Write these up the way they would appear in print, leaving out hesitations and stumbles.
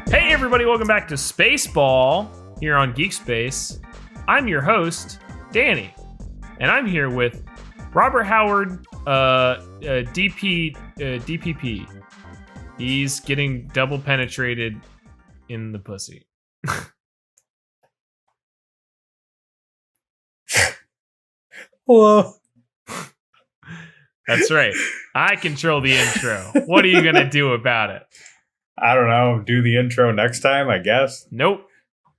Hey everybody, welcome back to SpaceBall here on Geek Space. I'm your host, Danny, and I'm here with Robert Howard, DPP. He's getting double penetrated in the pussy. Hello. That's right. I control the intro. What are you going to do about it? I don't know. Do the intro next time, I guess. Nope.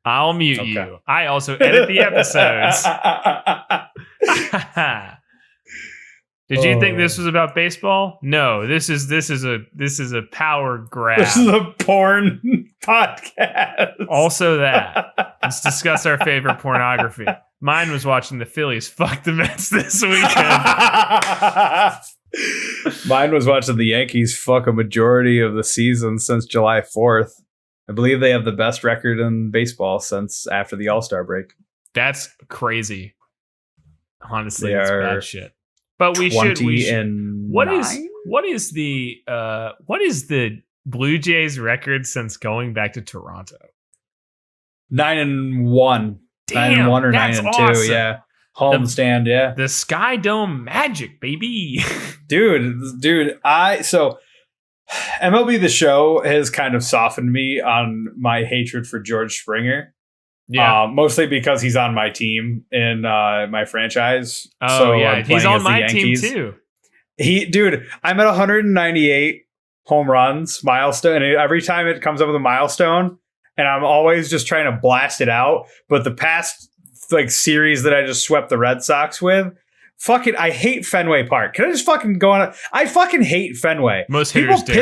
I'll mute you. I also edit the episodes. Did you think this was about baseball? No, this is a power grab. This is a porn podcast. Also that. Let's discuss our favorite pornography. Mine was watching the Phillies fuck the Mets this weekend. Mine was watching the Yankees fuck a majority of the season since July 4th. I believe they have the best record in baseball since after the All-Star break. That's crazy. Honestly, They that's are bad shit. But we should. What is the Blue Jays record since going back to Toronto? 9-1. Damn, 9-1 or that's 9-2. awesome. Yeah. Homestand, yeah. The Sky Dome magic, baby. Dude, so MLB The Show has kind of softened me on my hatred for George Springer. Yeah. Mostly because he's on my team in my franchise. Oh, so yeah. He's on my team, too. I'm at 198 home runs milestone. And every time it comes up with a milestone, and I'm always just trying to blast it out. But the past series that I just swept the Red Sox with, I hate Fenway Park. Can I just fucking go on? I fucking hate Fenway. Most haters do.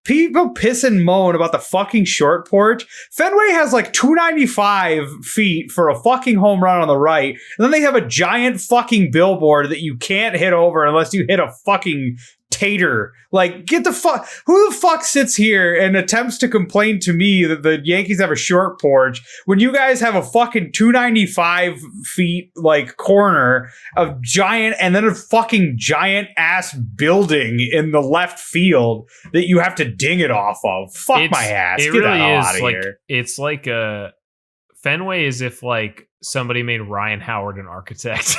People piss and moan about the fucking short porch. Fenway has 295 feet for a fucking home run on the right. And then they have a giant fucking billboard that you can't hit over unless you hit a fucking tater. Get the fuck. Who the fuck sits here and attempts to complain to me that the Yankees have a short porch when you guys have a fucking 295 feet corner of giant and then a fucking giant ass building in the left field that you have to ding it off of? Fuck my ass. It Get really that is out of here. It's like a Fenway is if somebody made Ryan Howard an architect.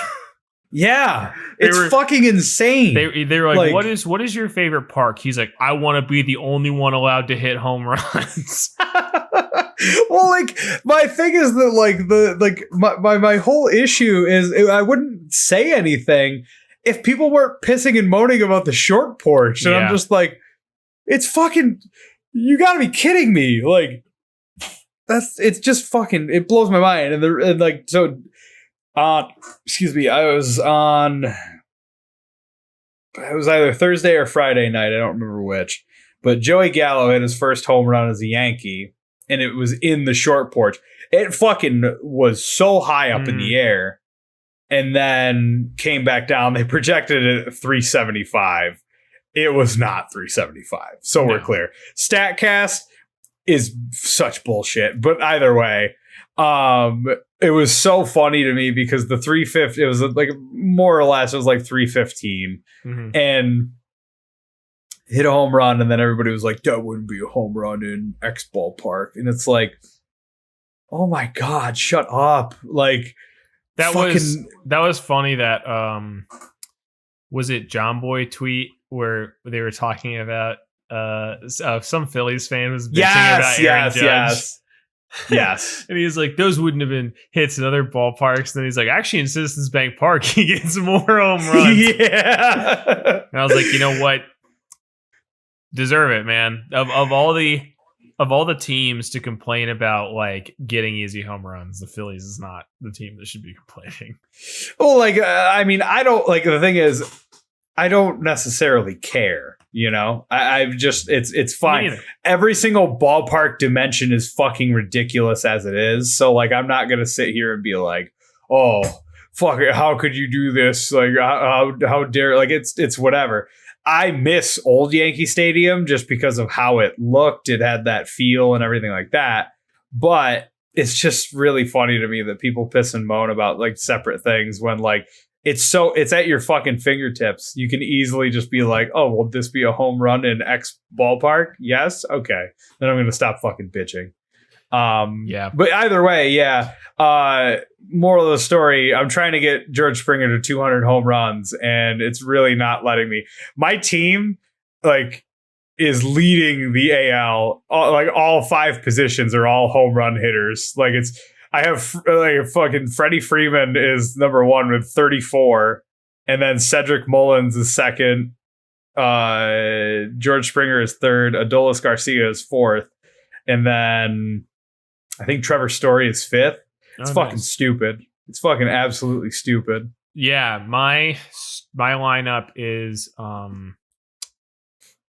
Yeah, it's fucking insane. They were like, what is your favorite park? He's like, I want to be the only one allowed to hit home runs. Well, my thing is that my whole issue is I wouldn't say anything if people weren't pissing and moaning about the short porch, and I'm just like, it's fucking, you got to be kidding me! It's just fucking, it blows my mind, excuse me, it was either Thursday or Friday night, I don't remember which, but Joey Gallo hit his first home run as a Yankee, and it was in the short porch. It fucking was so high up in the air, and then came back down. They projected it at 375. It was not 375, so we're clear. StatCast is such bullshit, but either way, it was so funny to me because the 350, it was more or less, it was 315 and hit a home run. And then everybody was like, that wouldn't be a home run in X ballpark. And it's like, oh my God, shut up. That was funny that, was it John Boy tweet where they were talking about, some Phillies fan was bitching about Aaron Judge. Yes. And he's like, those wouldn't have been hits in other ballparks. And then he's like, actually, in Citizens Bank Park, he gets more home runs. Yeah. And I was like, you know what? Deserve it, man. Of all the teams to complain about getting easy home runs, the Phillies is not the team that should be complaining. Well, I don't the thing is, I don't necessarily care. I've just, it's fine. Every single ballpark dimension is fucking ridiculous as it is. So I'm not going to sit here and be like, oh, fuck it. How could you do this? How dare, it's whatever. I miss old Yankee Stadium just because of how it looked. It had that feel and everything like that. But it's just really funny to me that people piss and moan about separate things when it's at your fucking fingertips. You can easily just be like, oh, will this be a home run in X ballpark? Yes. Okay. Then I'm going to stop fucking bitching. But either way, yeah. Moral of the story, I'm trying to get George Springer to 200 home runs, and it's really not letting me. My team, like, is leading the AL. All 5 positions are all home run hitters. Like, I have like fucking Freddie Freeman is number 1 with 34, and then Cedric Mullins is second. George Springer is third. Adolis Garcia is fourth, and then I think Trevor Story is fifth. It's fucking stupid. It's fucking absolutely stupid. Yeah, my lineup is I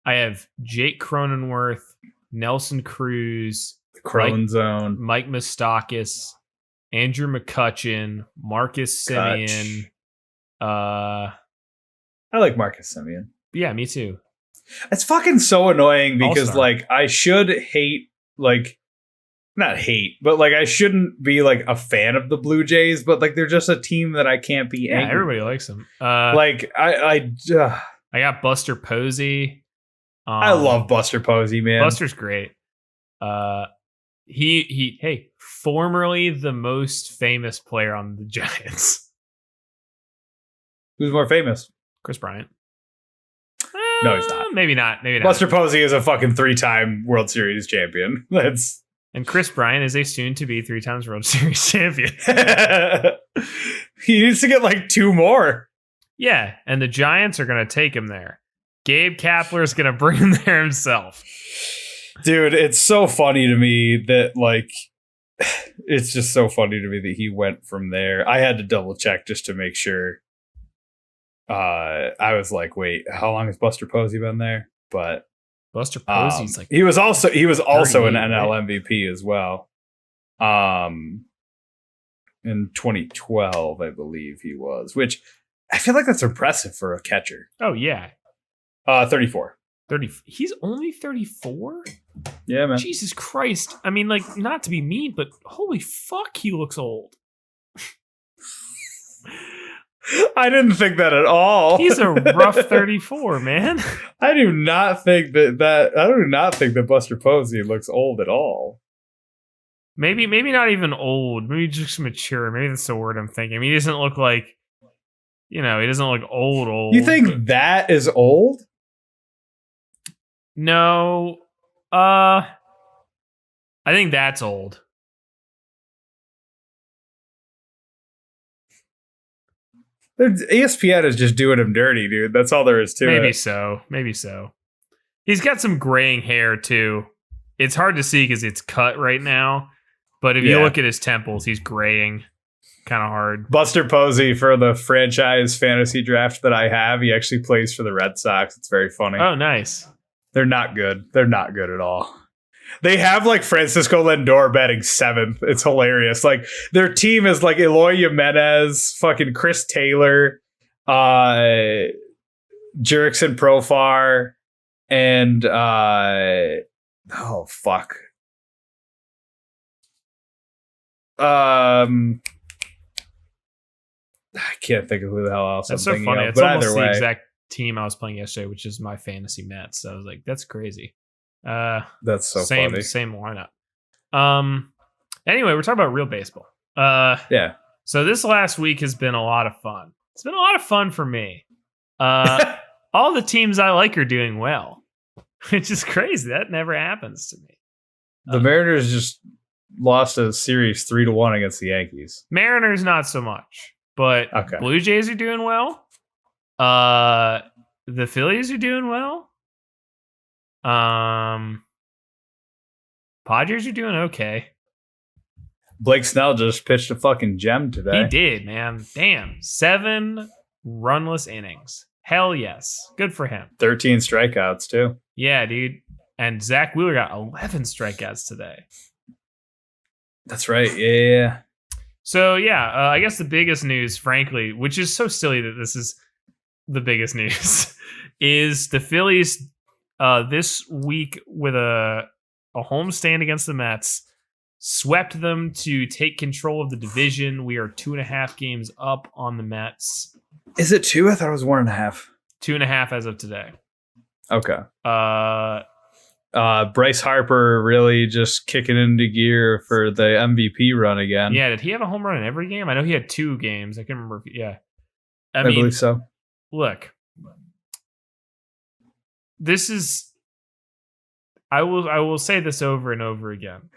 have Jake Cronenworth, Nelson Cruz, Crone Zone, Mike Moustakas, Andrew McCutchen, Marcus Semien. I like Marcus Semien. Yeah, me too. It's fucking so annoying because All-star. like I should hate not hate, but like I shouldn't be like a fan of the Blue Jays, but like they're just a team that I can't be angry. Everybody likes them. Like I got Buster Posey. I love Buster Posey, man. Buster's great. He formerly the most famous player on the Giants. Who's more famous? Chris Bryant. No, he's not. Maybe not. Buster Posey is a fucking 3-time World Series champion. And Chris Bryant is a soon-to-be 3 times World Series champion. He needs to get like 2 more. Yeah, and the Giants are going to take him there. Gabe Kapler is going to bring him there himself. Dude, it's so funny to me that like it's just so funny to me that he went from there. I had to double check just to make sure. I was like, wait, how long has Buster Posey been there? But Buster Posey's like he was also an NL right? MVP as well. In 2012, I believe he was, which I feel like that's impressive for a catcher. Oh yeah. 34. 30. He's only 34? Yeah, man. Jesus Christ. I mean, like, not to be mean, but holy fuck, he looks old. I didn't think that at all. He's a rough 34, man. I do not think that Buster Posey looks old at all. Maybe not even old. Maybe just mature. Maybe that's the word I'm thinking. I mean, he doesn't look like, he doesn't look old. You think that is old? No. I think that's old. ESPN is just doing him dirty, dude. That's all there is to it. Maybe so. He's got some graying hair, too. It's hard to see because it's cut right now. But if you look at his temples, he's graying kind of hard. Buster Posey, for the franchise fantasy draft that I have, he actually plays for the Red Sox. It's very funny. Oh, nice. They're not good. They're not good at all. They have like Francisco Lindor batting 7th. It's hilarious. Like their team is like Eloy Jimenez, fucking Chris Taylor, Jerickson Profar, and oh fuck. I can't think of who the hell else. That's I'm so funny. of, It's but almost either the way. exact team I was playing yesterday, which is my fantasy Mets. So I was like, that's crazy. That's so funny. Same lineup. Anyway, we're talking about real baseball. Yeah. So this last week has been a lot of fun. It's been a lot of fun for me. All the teams I like are doing well, which is crazy. That never happens to me. The Mariners just lost a series 3-1 against the Yankees. Mariners, not so much, but Okay. Blue Jays are doing well. The Phillies are doing well. Padres are doing okay. Blake Snell just pitched a fucking gem today. He did, man. Damn. 7 runless innings. Hell yes. Good for him. 13 strikeouts, too. Yeah, dude. And Zach Wheeler got 11 strikeouts today. That's right. Yeah. So, yeah, I guess the biggest news, frankly, which is so silly that this is the biggest news, is the Phillies this week with a homestand against the Mets swept them to take control of the division. We are 2.5 games up on the Mets. Is it 2? I thought it was 1.5. 2.5 as of today. Okay. Bryce Harper really just kicking into gear for the MVP run again. Yeah, did he have a home run in every game? I know he had 2 games. I can't remember. I mean, believe so. Look, this is. I will say this over and over again.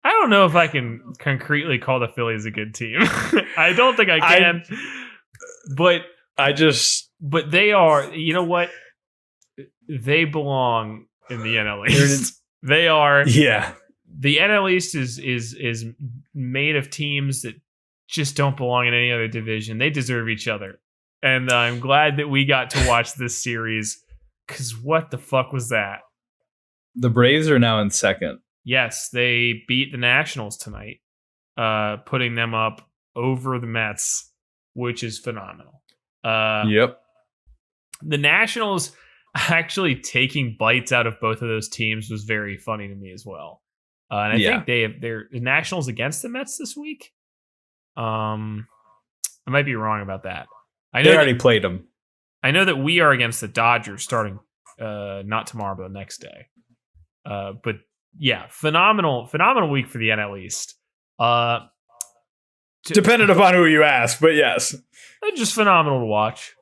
I don't know if I can concretely call the Phillies a good team. I don't think I can. But they are. You know what? They belong in the NL East. They are. Yeah. The NL East is made of teams that just don't belong in any other division. They deserve each other. And I'm glad that we got to watch this series, because what the fuck was that? The Braves are now in second. Yes, they beat the Nationals tonight, putting them up over the Mets, which is phenomenal. Yep. The Nationals actually taking bites out of both of those teams was very funny to me as well. And I think they're the Nationals against the Mets this week. I might be wrong about that. I know they already played them. I know that we are against the Dodgers starting not tomorrow, but the next day. But yeah, phenomenal week for the NL East. Dependent upon who you ask, but yes, just phenomenal to watch.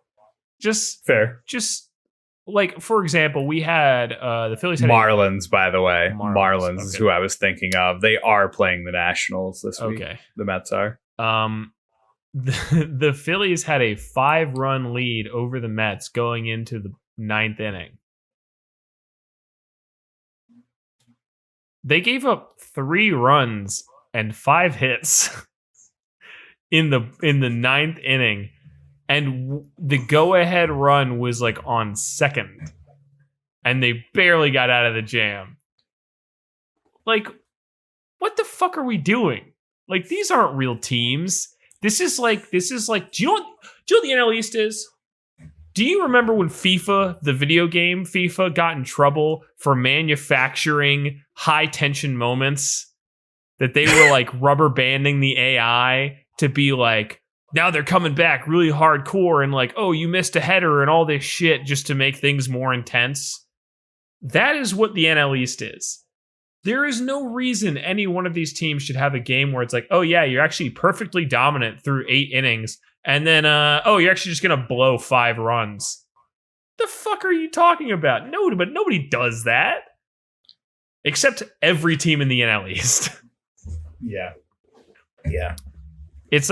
Just fair. Just like, for example, we had the Phillies had Marlins, by the way. Marlins okay. is who I was thinking of. They are playing the Nationals this week. Okay, the Mets are. The Phillies had a 5-run lead over the Mets going into the 9th inning. They gave up 3 runs and 5 hits in the 9th inning, and the go-ahead run was like on second, and they barely got out of the jam. Like, what the fuck are we doing? Like, these aren't real teams. This is like. Do you know what the NL East is? Do you remember when FIFA, the video game FIFA, got in trouble for manufacturing high tension moments? That they were like rubber banding the AI to be like, now they're coming back really hardcore and like, oh, you missed a header and all this shit just to make things more intense. That is what the NL East is. There is no reason any one of these teams should have a game where it's like, oh yeah, you're actually perfectly dominant through 8 innings. And then, you're actually just going to blow 5 runs. The fuck are you talking about? No, but nobody does that. Except every team in the NL East. Yeah. It is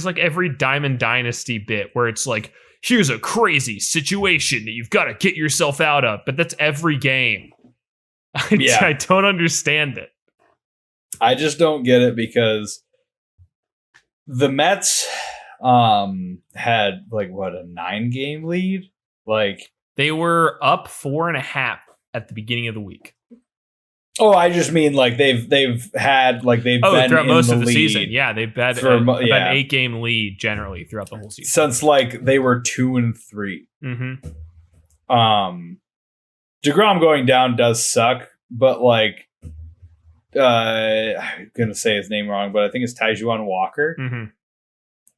like every Diamond Dynasty bit where it's like, here's a crazy situation that you've got to get yourself out of. But that's every game. I don't understand it. I just don't get it because the Mets had like a 9-game lead. Like, they were up 4.5 at the beginning of the week. Oh, I just mean like they've been throughout most of the lead season. Yeah, they've had an 8-game lead generally throughout the whole season since like they were 2-3. Mm-hmm. DeGrom going down does suck, but like I'm gonna say his name wrong, but I think it's Taijuan Walker. Mm-hmm.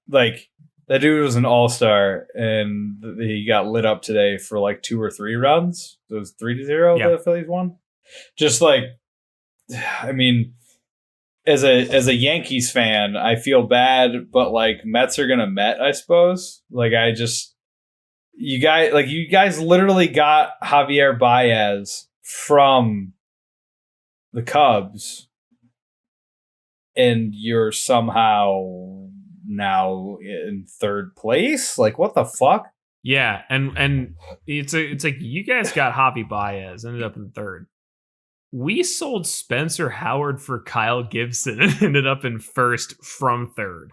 Like, that dude was an all-star, and he got lit up today for like 2 or 3 runs. It was 3-0 the Phillies won. Just like, I mean, as a Yankees fan, I feel bad, but like Mets are gonna Met, I suppose. Like, you guys literally got Javier Baez from the Cubs, and you're somehow now in 3rd place. Like, what the fuck? Yeah, and it's like you guys got Javi Baez, ended up in 3rd. We sold Spencer Howard for Kyle Gibson and ended up in 1st from 3rd.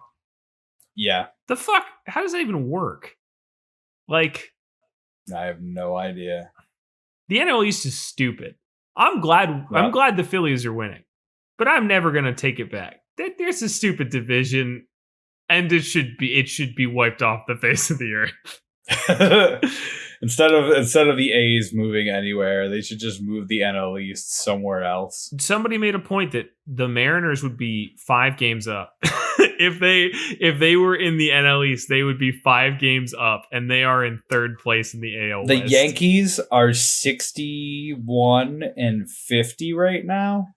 Yeah. The fuck? How does that even work? Like, I have no idea. The NL East is stupid. I'm glad the Phillies are winning, but I'm never gonna take it back. There's a stupid division, and it should be wiped off the face of the earth. Instead of the A's moving anywhere, they should just move the NL East somewhere else. Somebody made a point that the Mariners would be 5 games up if they were in the NL East, they would be 5 games up, and they are in 3rd place in the AL The West. Yankees are 61-50 right now.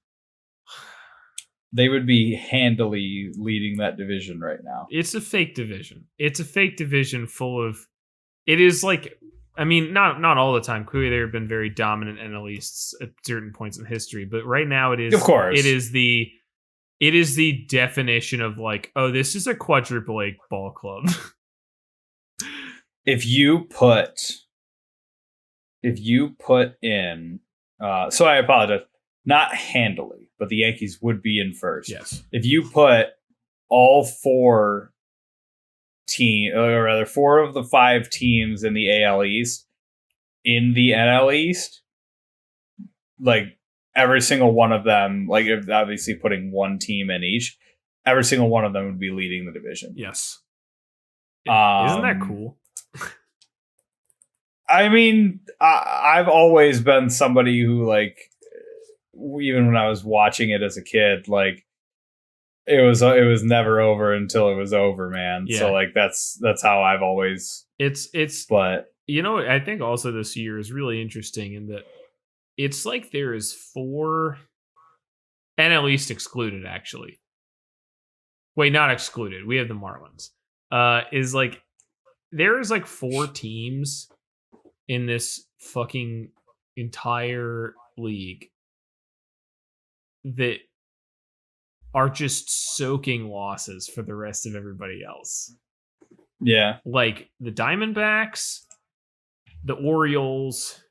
They would be handily leading that division right now. It's a fake division. It's a fake division full of. It is like, I mean, not all the time. Clearly, there have been very dominant NL Easts at certain points in history, but right now it is. Of course, it is the definition of like, oh, this is a quadruple A ball club. If you put in, so I apologize, not handily, but the Yankees would be in first. Yes. If you put all 4 of the 5 teams in the AL East in the NL East, like every single one of them, like obviously putting one team in each, every single one of them would be leading the division. Yes. Isn't that cool? I mean, I've always been somebody who, like, even when I was watching it as a kid, like, it was never over until it was over, man. Yeah. So like that's how I've always. But you know, I think also this year is really interesting in that it's like there is 4 NL East excluded, actually. Wait, not excluded. We have the Marlins. Is like there's like 4 teams in this fucking entire league that are just soaking losses for the rest of everybody else. Yeah. Like the Diamondbacks, the Orioles,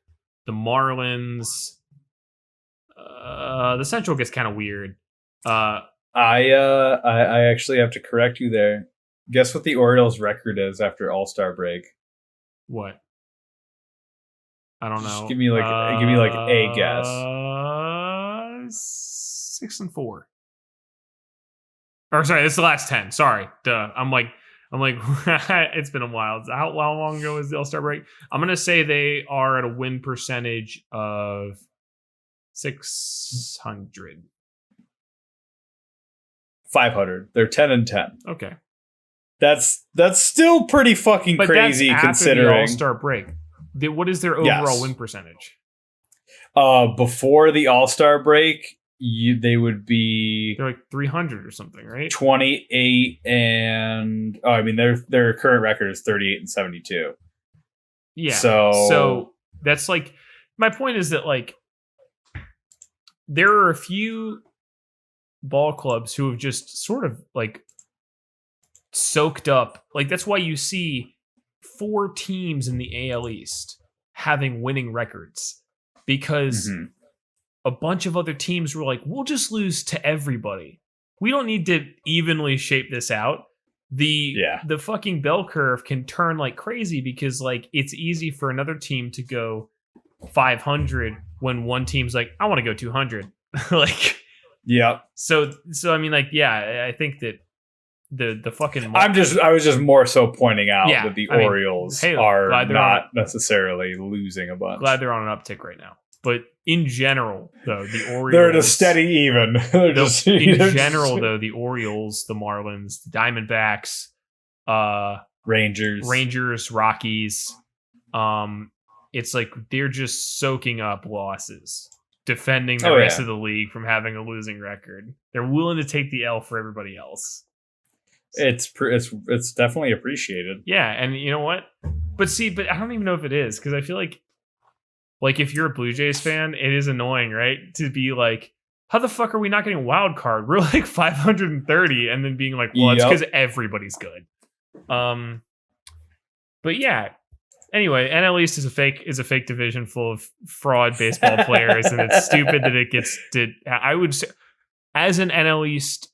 the Marlins. The Central gets kind of weird. I actually have to correct you there. Guess what the Orioles record is after All-Star break? What? I don't know. Just give me like a guess. 6-4. Or sorry, this is the last 10. Sorry. Duh. I'm like, it's been a while. How long ago was the All-Star break? I'm gonna say they are at a win percentage of 600. 500. They're 10-10. Okay. That's still pretty fucking crazy that's considering the All-Star break. What is their overall win percentage? Before the All-Star break, they would be. They're like 300 or something, right? 28 and I mean their current record is 38-72. Yeah. So that's like my point is that like there are a few ball clubs who have just sort of like soaked up. Like that's why you see 4 teams in the AL East having winning records because a bunch of other teams were like, we'll just lose to everybody. We don't need to evenly shape this out. The fucking bell curve can turn like crazy because like it's easy for another team to go 500 when one team's like, I want to go 200. Like, yeah. So I mean, like, yeah, I think that the fucking. I was just more so pointing out that the Orioles are not necessarily losing a bunch. Glad they're on an uptick right now. But in general, though, the Orioles... They're at a steady even. In general, though, the Orioles, the Marlins, the Diamondbacks, Rangers, Rockies, it's like they're just soaking up losses, defending the rest of the league from having a losing record. They're willing to take the L for everybody else. It's definitely appreciated. Yeah, and you know what? But I don't even know if it is, because I feel like if you're a Blue Jays fan, it is annoying, right? To be like, how the fuck are we not getting a wild card? We're like 530, and then being like, well, it's because everybody's good. But yeah. Anyway, NL East is a fake division full of fraud baseball players, and it's stupid that it gets did. I would say, as an NL East,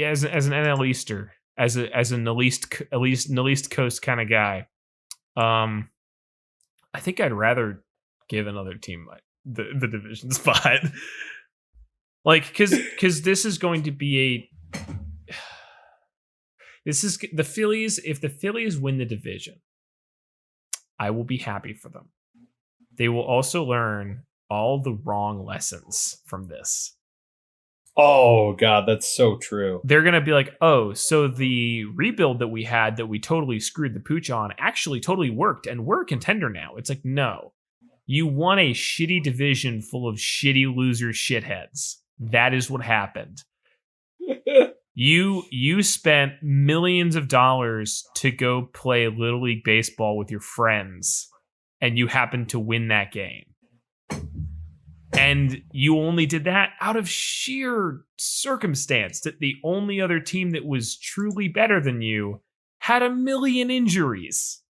as an NL Easter, as an at least Coast kind of guy, I think I'd rather give another team the division spot. Like, because this is going to be this is the Phillies. If the Phillies win the division, I will be happy for them. They will also learn all the wrong lessons from this. Oh, God, that's so true. They're going to be like, oh, so the rebuild that we had that we totally screwed the pooch on actually totally worked, and we're a contender now. It's like, no. You won a shitty division full of shitty loser shitheads. That is what happened. You spent millions of dollars to go play Little League Baseball with your friends, and you happened to win that game. And you only did that out of sheer circumstance that the only other team that was truly better than you had a million injuries.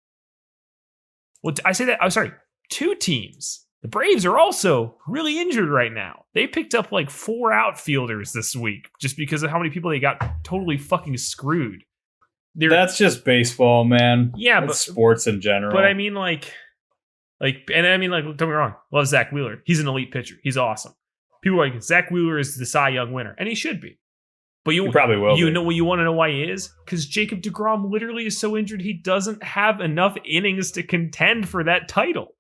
Well, I say that, I'm sorry, 2 teams. The Braves are also really injured right now. They picked up like 4 outfielders this week just because of how many people they got totally fucking screwed. That's just baseball, man. Yeah, that's sports in general. But I mean, don't get me wrong. Love Zach Wheeler. He's an elite pitcher. He's awesome. People are like, Zach Wheeler is the Cy Young winner, and he should be. But he probably will. You want to know why he is? Because Jacob deGrom literally is so injured he doesn't have enough innings to contend for that title.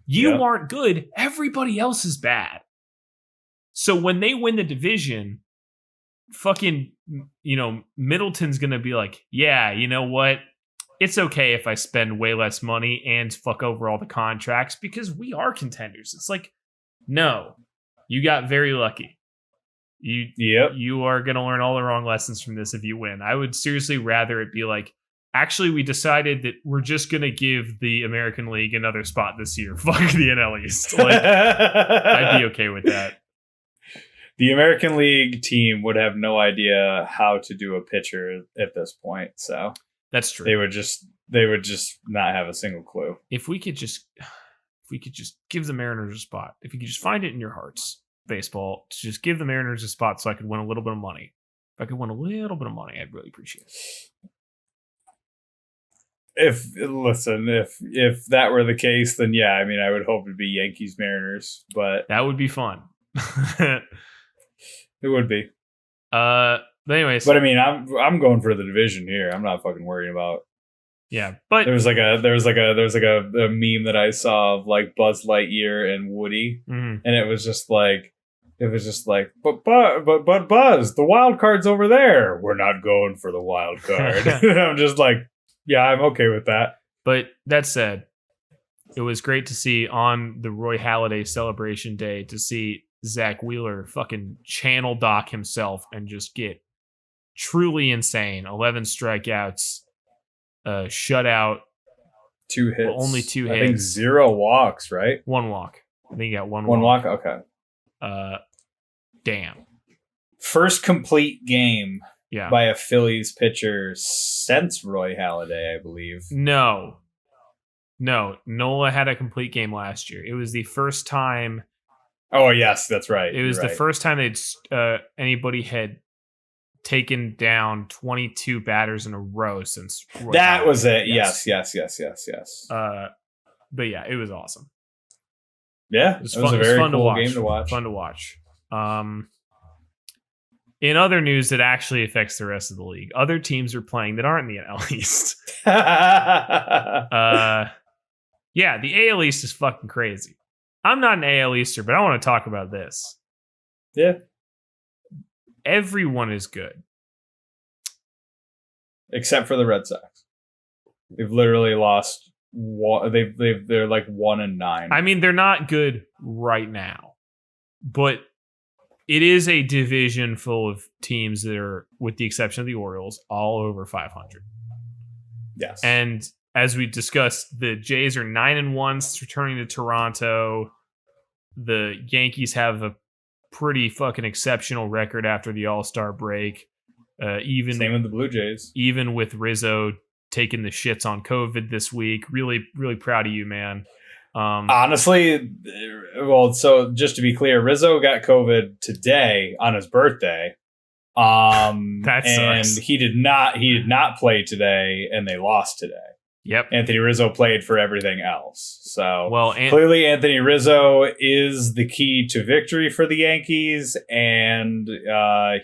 You aren't good. Everybody else is bad. So when they win the division, fucking, Middleton's going to be like, yeah, you know what? It's okay if I spend way less money and fuck over all the contracts because we are contenders. It's like, no, you got very lucky. You are going to learn all the wrong lessons from this if you win. I would seriously rather it be like, actually, we decided that we're just going to give the American League another spot this year. Fuck the NL East. Like, I'd be okay with that. The American League team would have no idea how to do a pitcher at this point. So that's true. They would just not have a single clue. If we could just give the Mariners a spot. If you could just find it in your hearts, baseball, to just give the Mariners a spot so I could win a little bit of money. If I could win a little bit of money, I'd really appreciate it. If that were the case, then yeah, I mean, I would hope it'd be Yankees Mariners, but that would be fun. It would be. But anyways, but I mean, I'm going for the division here. I'm not fucking worrying about. Yeah, but there was like a meme that I saw of like Buzz Lightyear and Woody, and it was just like, but Buzz, the wild card's over there. We're not going for the wild card. I'm just like, yeah, I'm okay with that. But that said, it was great to see on the Roy Halladay celebration day to see Zach Wheeler fucking channel dock himself and just get truly insane. 11 strikeouts, shutout, 2 hits. Well, only 2 hits. I think 0 walks, right? 1 walk. I think he got one walk. Okay. Damn. First complete game. Yeah. By a Phillies pitcher since Roy Halladay, I believe. No, Nola had a complete game last year. It was the first time. Oh, yes, that's right. It was the first time anybody had taken down 22 batters in a row since Roy that Halladay. Was it. Yes. Yes. But yeah, it was awesome. Yeah, it was a very cool game to watch. Fun to watch. In other news that actually affects the rest of the league, other teams are playing that aren't in the NL East. Yeah, the AL East is fucking crazy. I'm not an AL Easter, but I want to talk about this. Yeah. Everyone is good. Except for the Red Sox. They've literally lost. They're like 1-9. I mean, they're not good right now, but it is a division full of teams that are, with the exception of the Orioles, all over 500. Yes. And as we discussed, the Jays are 9-1 since returning to Toronto. The Yankees have a pretty fucking exceptional record after the All-Star break. Same with the Blue Jays. Even with Rizzo taking the shits on COVID this week. Really, really proud of you, man. Honestly, well, so just to be clear, Rizzo got COVID today on his birthday. That sucks. And he did not play today, and they lost today. Yep. Anthony Rizzo played for everything else. So clearly Anthony Rizzo is the key to victory for the Yankees, and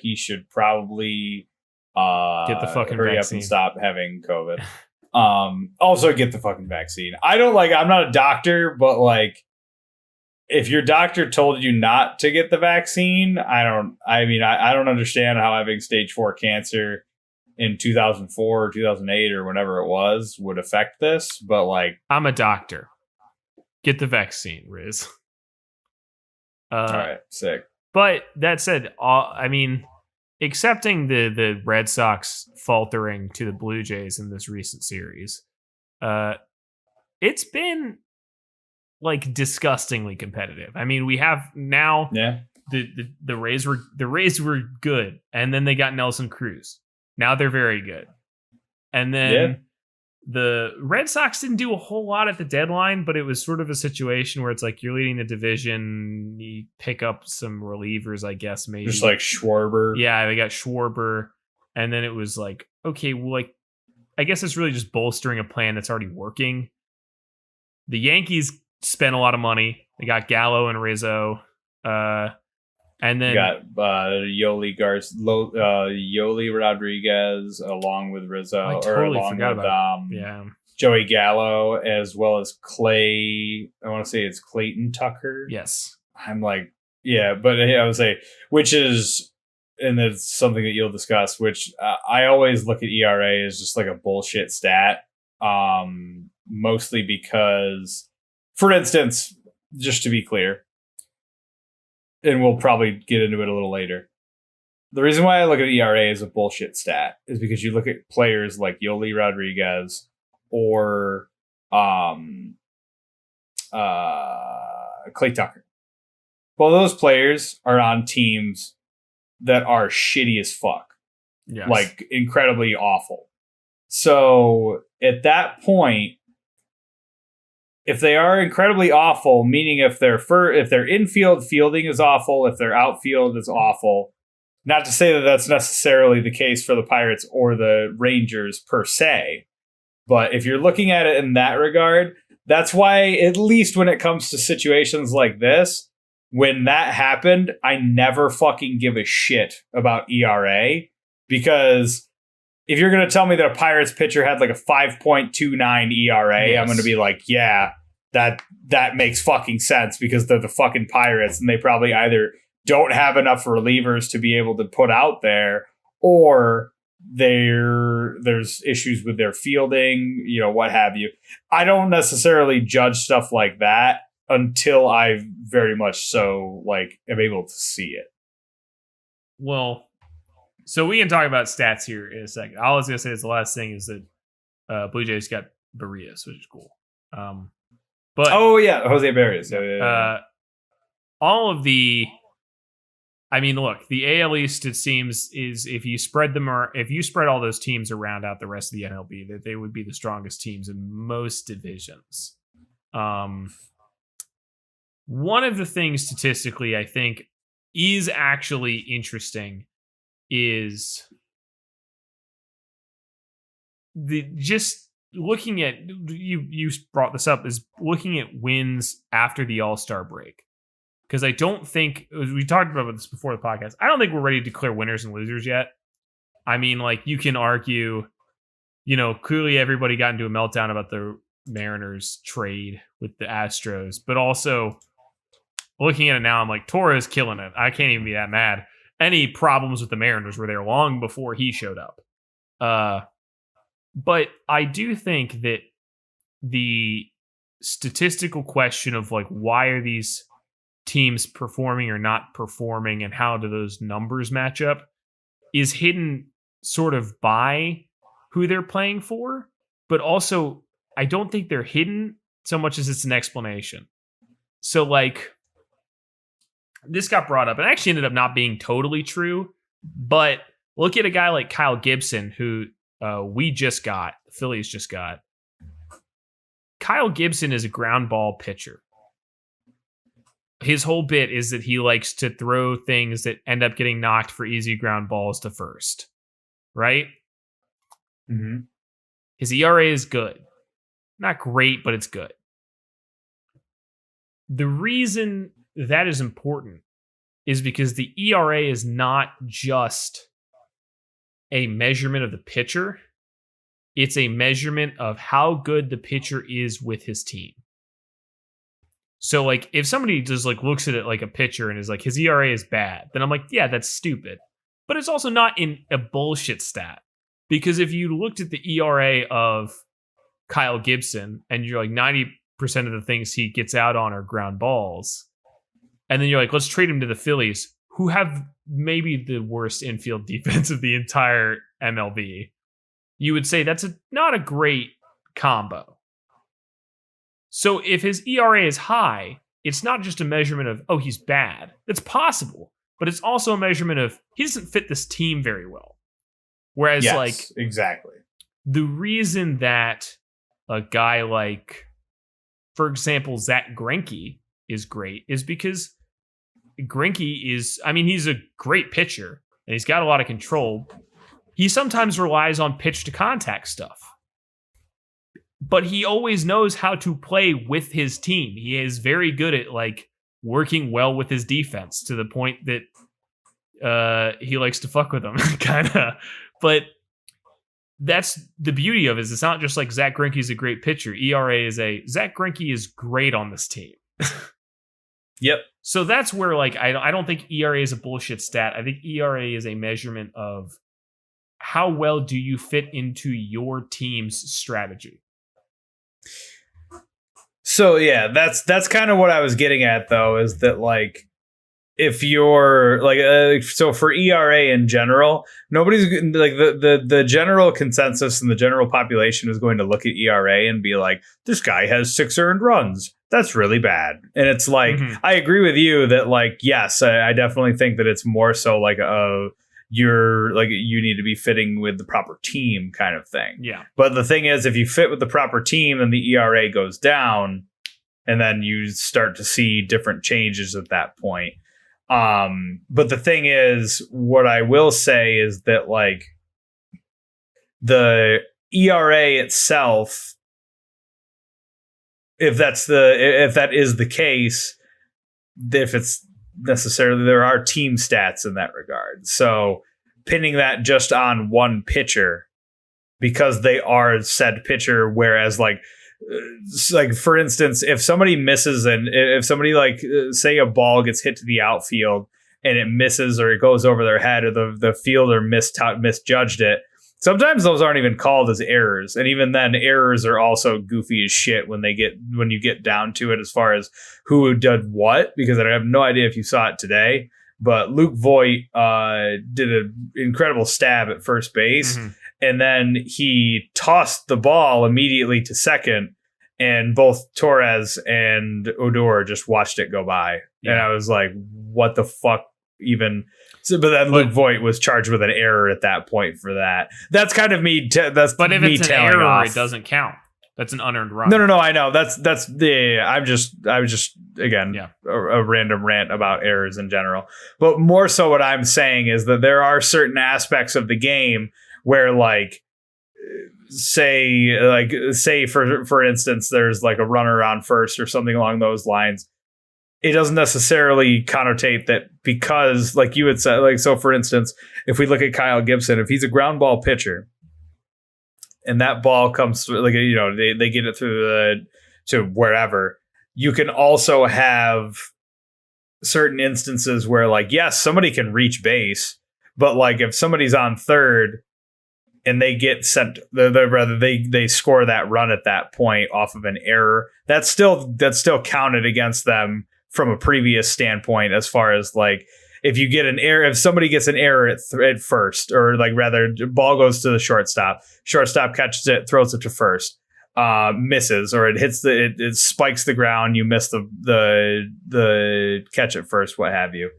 he should probably get the fucking hurry vaccine. Up and stop having COVID. Also get the fucking vaccine. I'm not a doctor, but like if your doctor told you not to get the vaccine, I don't understand how having stage 4 cancer in 2004 or 2008 or whenever it was would affect this. But like, I'm a doctor. Get the vaccine, Riz. All right, sick. But that said, I mean, accepting the Red Sox faltering to the Blue Jays in this recent series, it's been like disgustingly competitive. I mean, we have now the Rays were good, and then they got Nelson Cruz. Now they're very good, and then the Red Sox didn't do a whole lot at the deadline, but it was sort of a situation where it's like you're leading the division, you pick up some relievers, I guess, maybe. Just like Schwarber. Yeah, they got Schwarber. And then it was like, okay, well, like, I guess it's really just bolstering a plan that's already working. The Yankees spent a lot of money. They got Gallo and Rizzo. And then you got Yoli Rodriguez along with Rizzo. I totally forgot about Joey Gallo, as well as Clay. I want to say it's Clayton Tucker. Yes. I'm like, yeah, but I would say, which is, and it's something that you'll discuss, which I always look at ERA as just like a bullshit stat. Mostly because, for instance, just to be clear, and we'll probably get into it a little later, the reason why I look at ERA as a bullshit stat is because you look at players like Yoli Rodriguez or Clay Tucker. Well, those players are on teams that are shitty as fuck. Yes. Like incredibly awful. So at that point, if they are incredibly awful, meaning if their infield fielding is awful, if their outfield is awful, not to say that that's necessarily the case for the Pirates or the Rangers per se, but if you're looking at it in that regard, that's why, at least when it comes to situations like this, when that happened, I never fucking give a shit about ERA, because if you're going to tell me that a Pirates pitcher had like a 5.29 ERA, yes, I'm going to be like, yeah, that makes fucking sense, because they're the fucking Pirates and they probably either don't have enough relievers to be able to put out there, or there's issues with their fielding, what have you. I don't necessarily judge stuff like that until I very much so like am able to see it. Well, so we can talk about stats here in a second. All I was going to say is the last thing is that Blue Jays got Barrios, which is cool. But Jose Barrios. All of the, I mean, look, the AL East, it seems, is if you spread all those teams around out the rest of the MLB, that they would be the strongest teams in most divisions. One of the things statistically I think is actually interesting is just looking at, you brought this up, is looking at wins after the All-Star break. Because I don't think, we talked about this before the podcast, I don't think we're ready to declare winners and losers yet. I mean, like, you can argue, clearly everybody got into a meltdown about the Mariners trade with the Astros, but also looking at it now, I'm like, Torres killing it. I can't even be that mad. Any problems with the Mariners were there long before he showed up. But I do think that the statistical question of like, why are these teams performing or not performing and how do those numbers match up is hidden sort of by who they're playing for. But also, I don't think they're hidden so much as it's an explanation. So like, this got brought up and actually ended up not being totally true, but look at a guy like Kyle Gibson, who the Phillies just got. Kyle Gibson is a ground ball pitcher. His whole bit is that he likes to throw things that end up getting knocked for easy ground balls to first, right? Mm-hmm. His ERA is good. Not great, but it's good. The reason that is important is because the ERA is not just a measurement of the pitcher. It's a measurement of how good the pitcher is with his team. So like if somebody just like looks at it like a pitcher and is like his ERA is bad, then I'm like, yeah, that's stupid. But it's also not in a bullshit stat. Because if you looked at the ERA of Kyle Gibson and you're like 90% of the things he gets out on are ground balls, and then you're like, let's trade him to the Phillies, who have maybe the worst infield defense of the entire MLB, you would say that's not a great combo. So if his ERA is high, it's not just a measurement of, oh, he's bad. That's possible. But it's also a measurement of he doesn't fit this team very well. Whereas, yes, like, exactly. The reason that a guy like, for example, Zach Greinke is great is because Greinke is, I mean, he's a great pitcher and he's got a lot of control. He sometimes relies on pitch to contact stuff, but he always knows how to play with his team. He is very good at like working well with his defense to the point that he likes to fuck with them, kind of. But that's the beauty of it. Is it's not just like Zach Greinke is a great pitcher. ERA is Zach Greinke is great on this team. Yep. So that's where like I don't think ERA is a bullshit stat. I think ERA is a measurement of how well do you fit into your team's strategy. So yeah, that's kind of what I was getting at though, is that like if you're like so for ERA in general, nobody's like the general consensus and the general population is going to look at ERA and be like, this guy has 6 earned runs. That's really bad. And it's like, I agree with you that like, yes, I definitely think that it's more so like you're like, you need to be fitting with the proper team kind of thing. Yeah. But the thing is, if you fit with the proper team, then the ERA goes down and then you start to see different changes at that point. But the thing is, what I will say is that like the ERA itself, if that is the case, if it's necessarily, there are team stats in that regard. So pinning that just on one pitcher because they are said pitcher, whereas like for instance, if somebody misses and if somebody like say a ball gets hit to the outfield and it misses or it goes over their head or the fielder misjudged it, sometimes those aren't even called as errors. And even then, errors are also goofy as shit when you get down to it as far as who did what, because I have no idea if you saw it today, but Luke Voigt did an incredible stab at first base. And then he tossed the ball immediately to second, and both Torres and Odor just watched it go by. Yeah. And I was like, what the fuck even? So, but then Luke Voigt was charged with an error at that point for that. That's kind of me. But if it's an error, off. It doesn't count. That's an unearned run. No. I know. I was just again a random rant about errors in general. But more so, what I'm saying is that there are certain aspects of the game where, like, say for instance, there's like a runner on first or something along those lines. It doesn't necessarily connotate that because, like you had said, like, so for instance, if we look at Kyle Gibson, if he's a ground ball pitcher and that ball comes through, like, you know, they get it through to wherever, you can also have certain instances where, like, yes, somebody can reach base, but like if somebody's on third and they get sent, they score that run at that point off of an error, that's still counted against them from a previous standpoint, as far as like if you get an error, if somebody gets an error at first, or like rather ball goes to the shortstop catches it, throws it to first, misses, or it hits it spikes the ground, you miss the catch at first, what have you.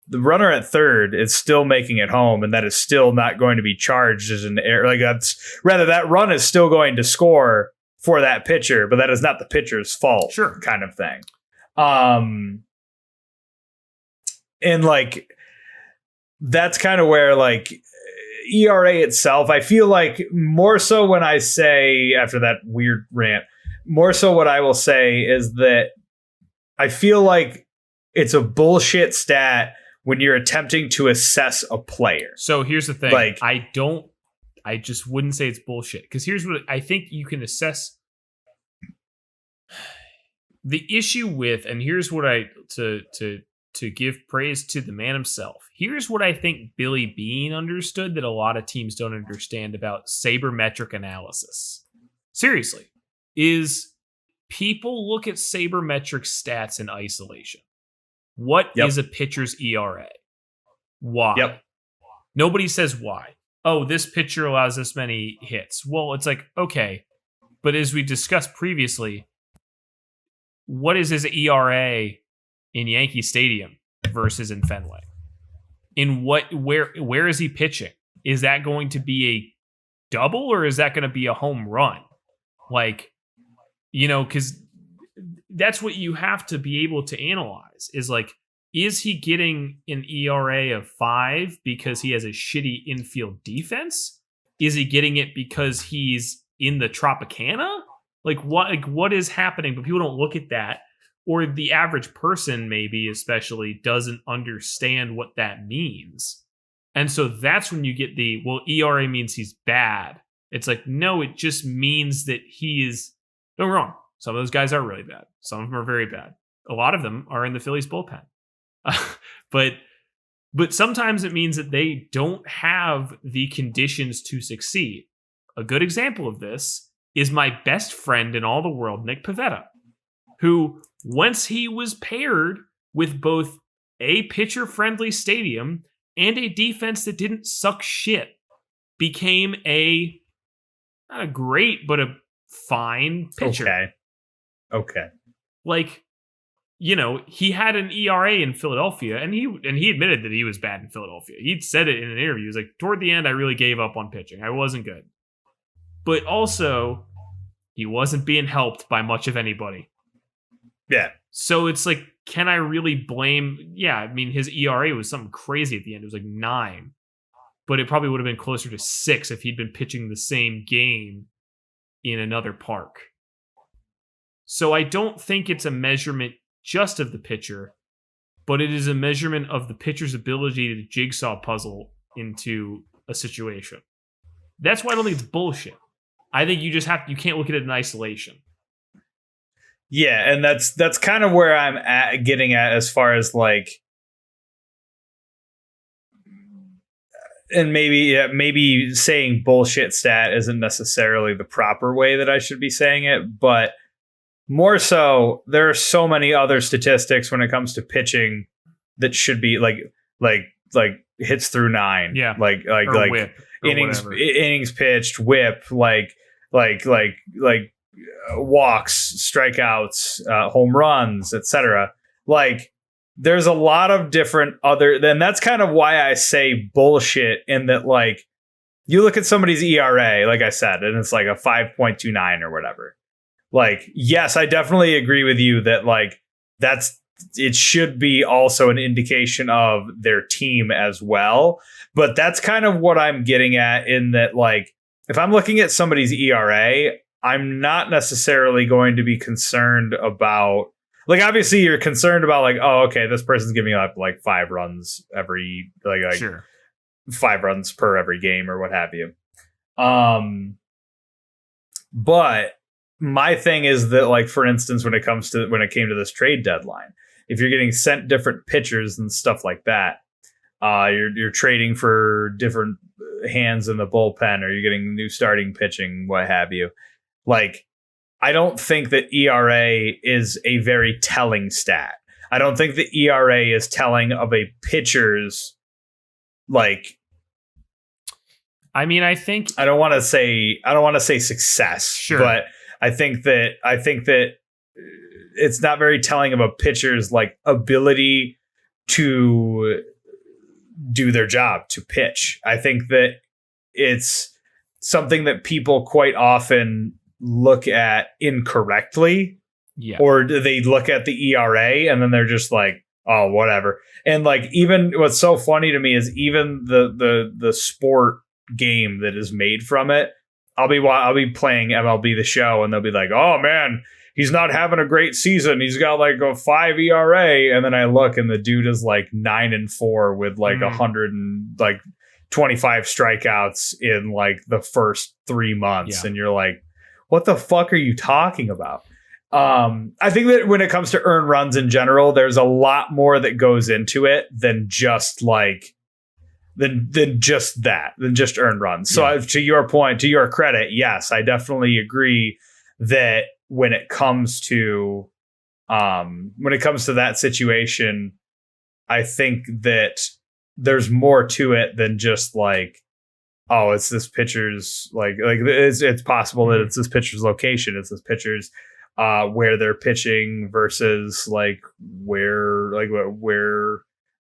The runner at third is still making it home, and that is still not going to be charged as an error. Like that run is still going to score for that pitcher, but that is not the pitcher's fault. Sure, kind of thing. And like that's kind of where like ERA itself, I feel like more so when I say, after that weird rant, more so what I will say is that I feel like it's a bullshit stat when you're attempting to assess a player. So here's the thing. Like, I just wouldn't say it's bullshit, because here's what I think you can assess. The issue with, and here's what to give praise to the man himself. Here's what I think Billy Beane understood that a lot of teams don't understand about sabermetric analysis. Seriously, is people look at sabermetric stats in isolation. What is a pitcher's ERA? Why? Yep. Nobody says why. Oh, this pitcher allows this many hits. Well, it's like, okay, but as we discussed previously, what is his ERA in Yankee Stadium versus in Fenway? Where is he pitching? Is that going to be a double or is that going to be a home run? Like, because that's what you have to be able to analyze is like, is he getting an ERA of 5 because he has a shitty infield defense? Is he getting it because he's in the Tropicana? Like what is happening? But people don't look at that. Or the average person, maybe especially, doesn't understand what that means. And so that's when you get ERA means he's bad. It's like, no, it just means that he is, don't get me wrong. Some of those guys are really bad. Some of them are very bad. A lot of them are in the Phillies bullpen. But sometimes it means that they don't have the conditions to succeed. A good example of this is my best friend in all the world, Nick Pavetta, who, once he was paired with both a pitcher-friendly stadium and a defense that didn't suck shit, became not a great, but a fine pitcher. Okay. Like, he had an ERA in Philadelphia, and he admitted that he was bad in Philadelphia. He'd said it in an interview. He was like, toward the end, I really gave up on pitching. I wasn't good. But also, he wasn't being helped by much of anybody. Yeah. So it's like, can I really blame? Yeah, I mean, his ERA was something crazy at the end. It was like 9. But it probably would have been closer to 6 if he'd been pitching the same game in another park. So I don't think it's a measurement just of the pitcher, but it is a measurement of the pitcher's ability to jigsaw puzzle into a situation. That's why I don't think it's bullshit. I think you can't look at it in isolation. Yeah, and that's kind of where I'm getting at as far as like, and maybe saying bullshit stat isn't necessarily the proper way that I should be saying it, but more so, there are so many other statistics when it comes to pitching that should be like hits through 9, like whip, innings pitched, whip, like walks, strikeouts, home runs, etc. Like, there's a lot of different then that's kind of why I say bullshit, in that, like, you look at somebody's ERA, like I said, and it's like a 5.29 or whatever. Like, yes, I definitely agree with you that, like, it should be also an indication of their team as well. But that's kind of what I'm getting at, in that, like, if I'm looking at somebody's ERA, I'm not necessarily going to be concerned about, like, obviously you're concerned about, like, oh, okay, this person's giving up like 5 runs every, sure, 5 runs per every game or what have you. But my thing is that, like, for instance, when it came to this trade deadline, if you're getting sent different pitchers and stuff like that, you're trading for different hands in the bullpen, or you're getting new starting pitching, what have you. Like, I don't think that ERA is a very telling stat. I don't think the ERA is telling of a pitcher's, like, I mean, I think I don't want to say success, sure, but I think that it's not very telling of a pitcher's, like, ability to do their job, to pitch. I think that it's something that people quite often look at incorrectly. Yeah. Or do they look at the ERA and then they're just like, oh, whatever. And, like, even what's so funny to me is even the sport game that is made from it. I'll be playing MLB The Show, and they'll be like, oh man, he's not having a great season. He's got like a 5 ERA. And then I look, and the dude is like 9-4 with like 125 strikeouts in like the first 3 months. Yeah. And you're like, what the fuck are you talking about? I think that when it comes to earned runs in general, there's a lot more that goes into it than just than just earned runs. So to your point, to your credit, yes, I definitely agree that when it comes to that situation, I think that there's more to it than just oh, it's this pitcher's it's possible that it's this pitcher's location, it's this pitcher's where they're pitching versus where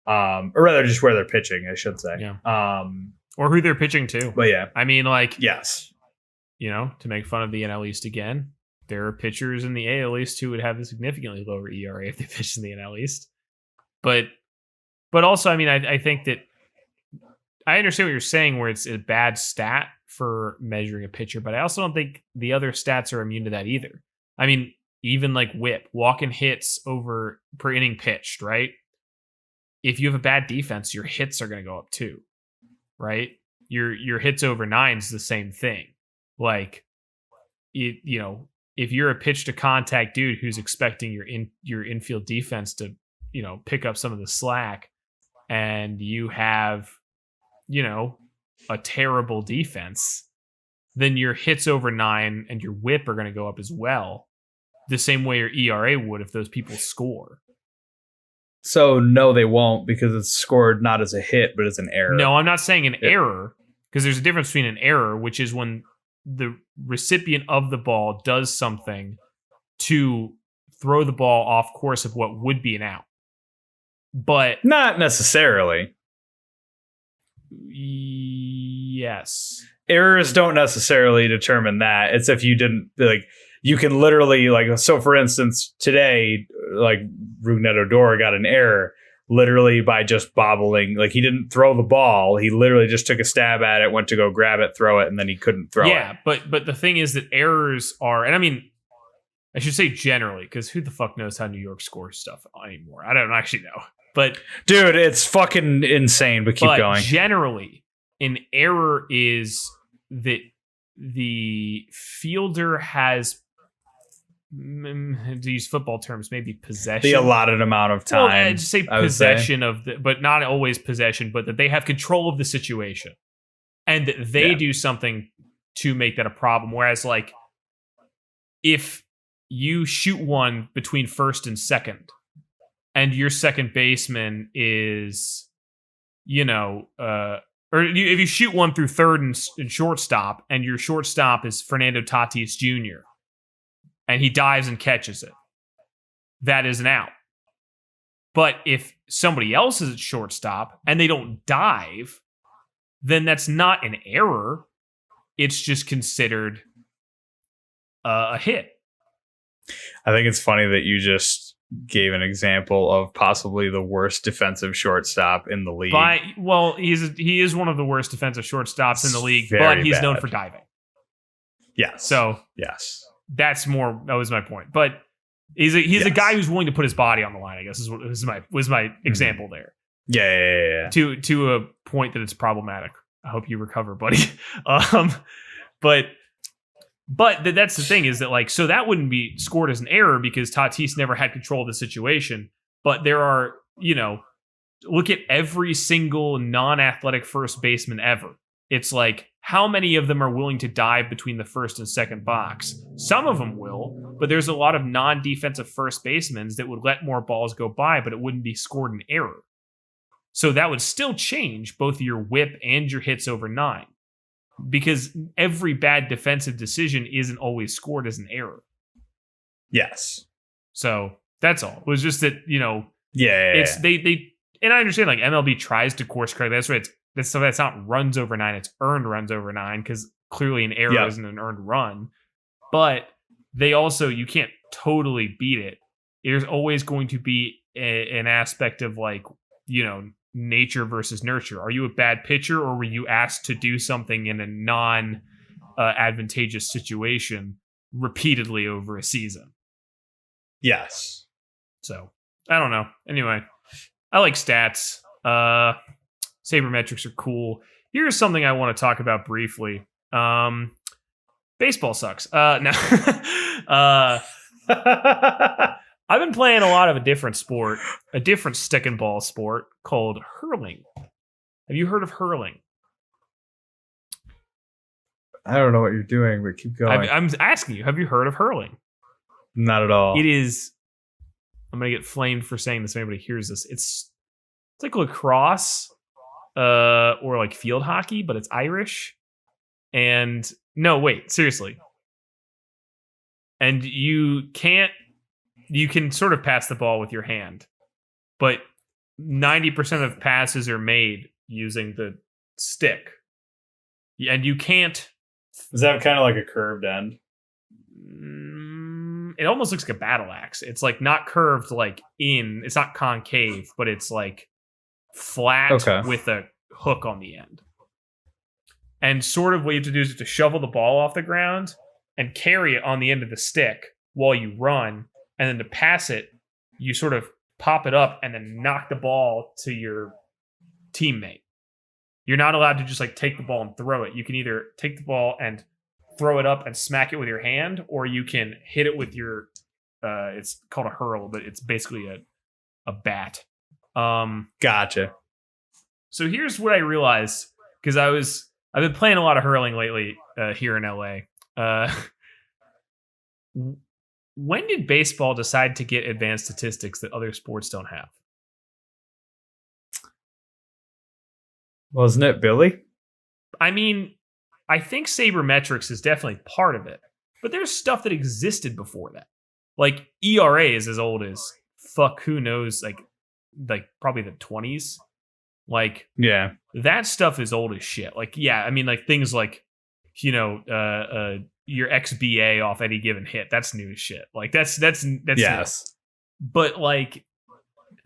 or rather just where they're pitching, I should say. Yeah. Or who they're pitching to. But yeah. I mean, yes. To make fun of the NL East again, there are pitchers in the AL East who would have a significantly lower ERA if they pitched in the NL East. But also, I mean, I think that I understand what you're saying where it's a bad stat for measuring a pitcher, but I also don't think the other stats are immune to that either. I mean, even whip, walk-in hits over per inning pitched, right? If you have a bad defense, your hits are going to go up too, right? Your hits over 9 is the same thing. If you're a pitch to contact dude who's expecting your infield defense to, pick up some of the slack, and you have, a terrible defense, then your hits over 9 and your whip are going to go up as well, the same way your ERA would if those people score. So no, they won't, because it's scored not as a hit, but as an error. No, I'm not saying an error, because there's a difference between an error, which is when the recipient of the ball does something to throw the ball off course of what would be an out. But not necessarily. Yes. Errors don't necessarily determine that. It's if you didn't you can literally so for instance, today, Rougned Odor got an error literally by just bobbling. He didn't throw the ball. He literally just took a stab at it, went to go grab it, throw it, and then he couldn't throw it. Yeah, but the thing is that errors are, and I mean, I should say generally, because who the fuck knows how New York scores stuff anymore? I don't actually know. But dude, it's fucking insane, but keep going. Generally, an error is that the fielder has, to use football terms, maybe possession. The allotted amount of time. Well, I'd say possession of but not always possession, but that they have control of the situation. And that they do something to make that a problem. Whereas, if you shoot one between first and second, and your second baseman is, if you shoot one through third and shortstop, and your shortstop is Fernando Tatis Jr., and he dives and catches it, that is an out. But if somebody else is at shortstop and they don't dive, then that's not an error. It's just considered a hit. I think it's funny that you just gave an example of possibly the worst defensive shortstop in the league. He is one of the worst defensive shortstops in the league, but he's known for diving. Yes. So yes, that was my point. But he's a guy who's willing to put his body on the line, I guess was my example there. Yeah. To a point that it's problematic. I hope you recover, buddy. But that's the thing is that so that wouldn't be scored as an error because Tatis never had control of the situation. But there are, look at every single non-athletic first baseman ever. It's how many of them are willing to dive between the first and second box? Some of them will, but there's a lot of non-defensive first basemen that would let more balls go by, but it wouldn't be scored an error. So that would still change both your whip and your hits over 9. Because every bad defensive decision isn't always scored as an error. Yes. So that's all. It was just that, it's they and I understand MLB tries to course correct. That's right. That's not runs over 9, it's earned runs over 9, because clearly an error isn't an earned run. But they also, you can't totally beat it. There's always going to be an aspect of nature versus nurture. Are you a bad pitcher, or were you asked to do something in a non-advantageous situation repeatedly over a season? Yes. So, I don't know. Anyway, I like stats. Sabermetrics are cool. Here's something I want to talk about briefly. Baseball sucks. No. I've been playing a lot of a different sport, a different stick and ball sport called hurling. Have you heard of hurling? I don't know what you're doing, but keep going. I'm asking you, have you heard of hurling? Not at all. It is. I'm gonna get flamed for saying this if anybody hears this. It's like lacrosse, or like field hockey, but it's Irish. And no, wait, seriously. And you can sort of pass the ball with your hand, but 90% of passes are made using the stick. And you can't. Does that have kind of like a curved end? It almost looks like a battle axe. It's like not curved, it's not concave, but it's like flat with a hook on the end. And sort of what you have to do is to shovel the ball off the ground and carry it on the end of the stick while you run. And then to pass it, you sort of pop it up and then knock the ball to your teammate. You're not allowed to just like take the ball and throw it. You can either take the ball and throw it up and smack it with your hand, or you can hit it with your, it's called a hurl, but it's basically a bat. Gotcha. So here's what I realized, because I've been playing a lot of hurling lately here in LA. When did baseball decide to get advanced statistics that other sports don't have? Wasn't it Billy? I mean, I think sabermetrics is definitely part of it, but there's stuff that existed before that. Like ERA is as old as who knows, like probably the 20s. Like, yeah, that stuff is old as shit. Like, yeah, I mean, like things like, your XBA off any given hit, that's new as shit. Like that's yes. New. But like,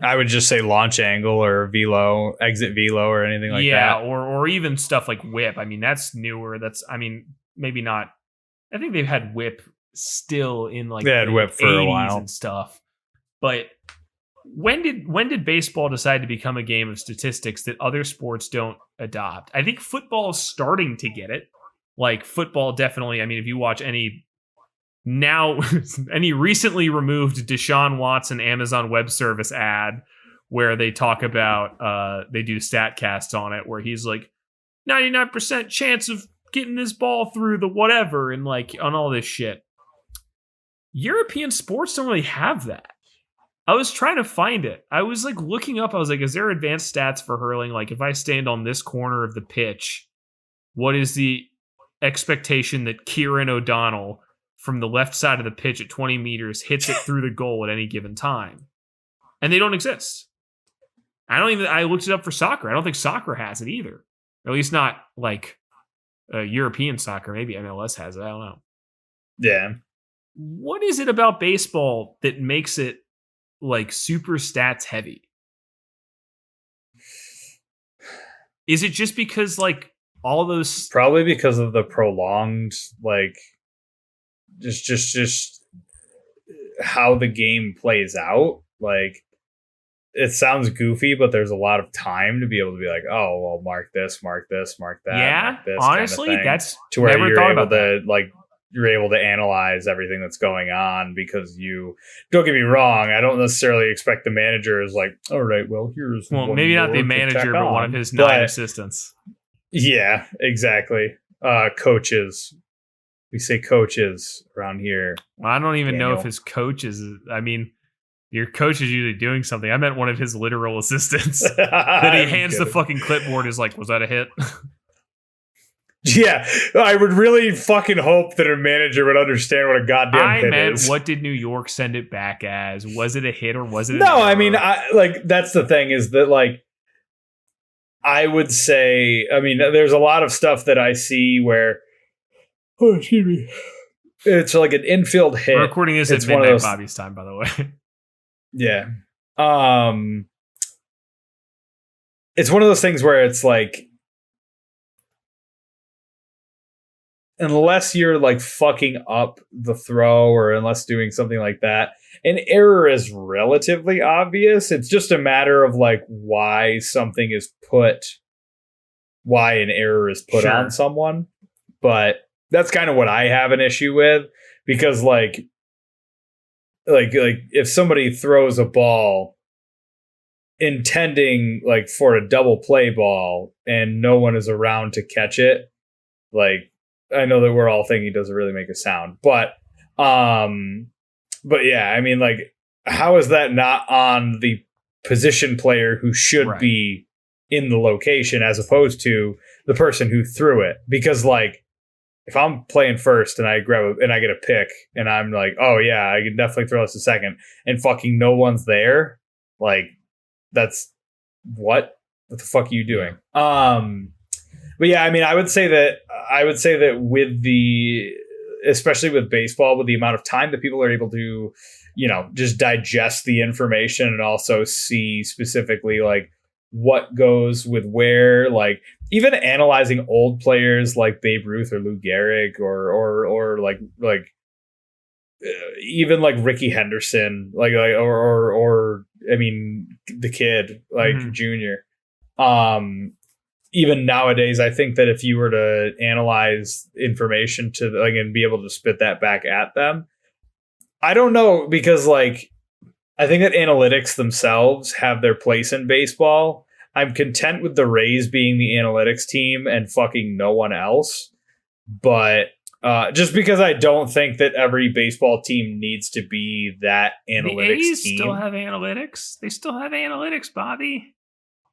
I would just say launch angle or velo, exit velo or anything like that. Yeah, or even stuff like whip. I mean, that's newer. Maybe not. I think they've had whip still in like they had whip for a while and stuff. But when did baseball decide to become a game of statistics that other sports don't adopt? I think football is starting to get it. Like football, definitely. I mean, if you watch any recently removed Deshaun Watson Amazon Web Service ad where they talk about they do StatCast on it, where he's like 99% chance of getting this ball through the whatever, and like on all this shit. European sports don't really have that. I was trying to find it. I was like looking up. I was like, is there advanced stats for hurling? Like if I stand on this corner of the pitch, what is the expectation that Kieran O'Donnell from the left side of the pitch at 20 meters hits it through the goal at any given time? And they don't exist. I looked it up for soccer. I don't think soccer has it either. Or at least not like European soccer. Maybe MLS has it. I don't know. Yeah. What is it about baseball that makes it like super stats heavy? Is it just because like all those, probably because of the prolonged like just how the game plays out? Like it sounds goofy, but there's a lot of time to be able to be like, oh well, mark this, mark that. Yeah, mark this, honestly, kind of that's to where never you're thought able about to that. like you're able to analyze everything that's going on, because you don't get me wrong, I don't necessarily expect the manager is like, all right, well here's maybe not the manager, but one of his 9 assistants. Yeah, exactly. Coaches. We say coaches around here. Well, I don't even know if his coach is. I mean, your coach is usually doing something. I meant one of his literal assistants that he hands the fucking clipboard. Is like, was that a hit? Yeah, I would really fucking hope that a manager would understand what a goddamn hit is. What did New York send it back as? Was it a hit or was it? No, I mean, that's the thing is that like. I would say, I mean, there's a lot of stuff that I see where, oh, excuse me, it's like an infield hit. We're recording this at midnight Bobby's time, by the way. Yeah. It's one of those things where it's like, unless you're like fucking up the throw or unless doing something like that, an error is relatively obvious. It's just a matter of like why an error is put on someone. But that's kind of what I have an issue with, because like like if somebody throws a ball intending like for a double play ball and no one is around to catch it, like I know that we're all thinking it doesn't really make a sound, but yeah, I mean, like, how is that not on the position player who should be in the location as opposed to the person who threw it? Because like, if I'm playing first and I get a pick and I'm like, oh yeah, I can definitely throw this a second, and fucking no one's there, like, that's what the fuck are you doing? But yeah, I mean, I would say that with the, especially with baseball, with the amount of time that people are able to, you know, just digest the information and also see specifically like what goes with where, like even analyzing old players like Babe Ruth or Lou Gehrig or like even like Ricky Henderson, or I mean the kid like Junior. Even nowadays, I think that if you were to analyze information to like and be able to spit that back at them, I don't know, because like I think that analytics themselves have their place in baseball. I'm content with the Rays being the analytics team and fucking no one else. But just because I don't think that every baseball team needs to be that analytics the A's team. Still have analytics. They still have analytics, Bobby.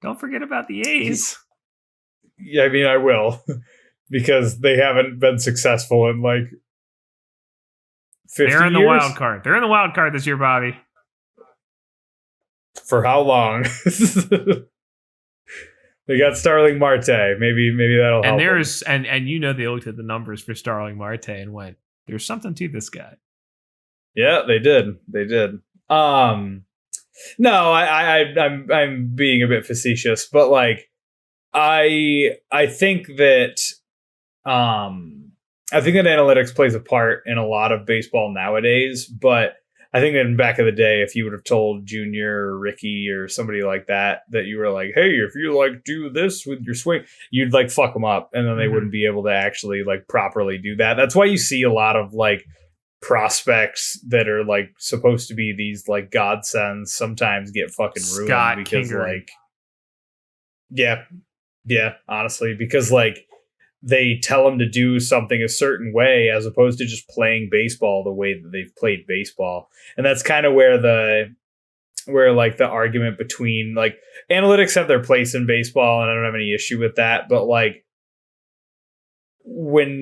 Don't forget about the A's. Yeah, I mean, I will, because they haven't been successful in like 50 They're in the years? wild card. They're in the wild card this year, Bobby. For how long? They got Starling Marte. Maybe that'll help. And there's and you know they looked at the numbers for Starling Marte and went, there's something to this guy. Yeah, they did. No, I'm being a bit facetious, but like I think that analytics plays a part in a lot of baseball nowadays, but I think that in back of the day, if you would have told Junior or Ricky or somebody like that you were like, hey, if you like do this with your swing, you'd like fuck them up, and then they wouldn't be able to actually like properly do that. That's why you see a lot of like prospects that are like supposed to be these like godsends sometimes get fucking ruined because Kingery. Like yeah, honestly, because like they tell them to do something a certain way as opposed to just playing baseball the way that they've played baseball. And that's kind of where like the argument between like analytics have their place in baseball, and I don't have any issue with that. But like when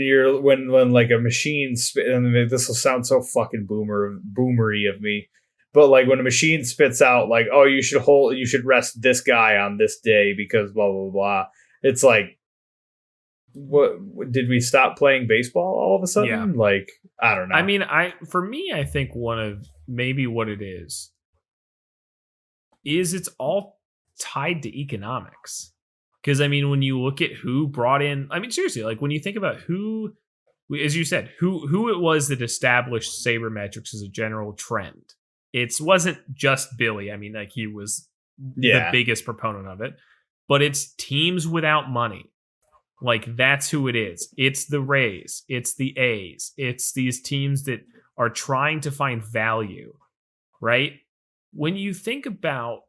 like a machine, and this will sound so fucking boomery of me, but like when a machine spits out like, oh, you should rest this guy on this day because blah, blah, blah. It's like, what did we stop playing baseball all of a sudden? Yeah. Like, I don't know. I mean, for me, I think one of maybe what it is it's all tied to economics. Because I mean, when you look at who brought in, I mean, seriously, like when you think about who, as you said, who it was that established sabermetrics as a general trend. It wasn't just Billy. I mean, like he was the biggest proponent of it, but it's teams without money. Like, that's who it is. It's the Rays. It's the A's. It's these teams that are trying to find value, right? When you think about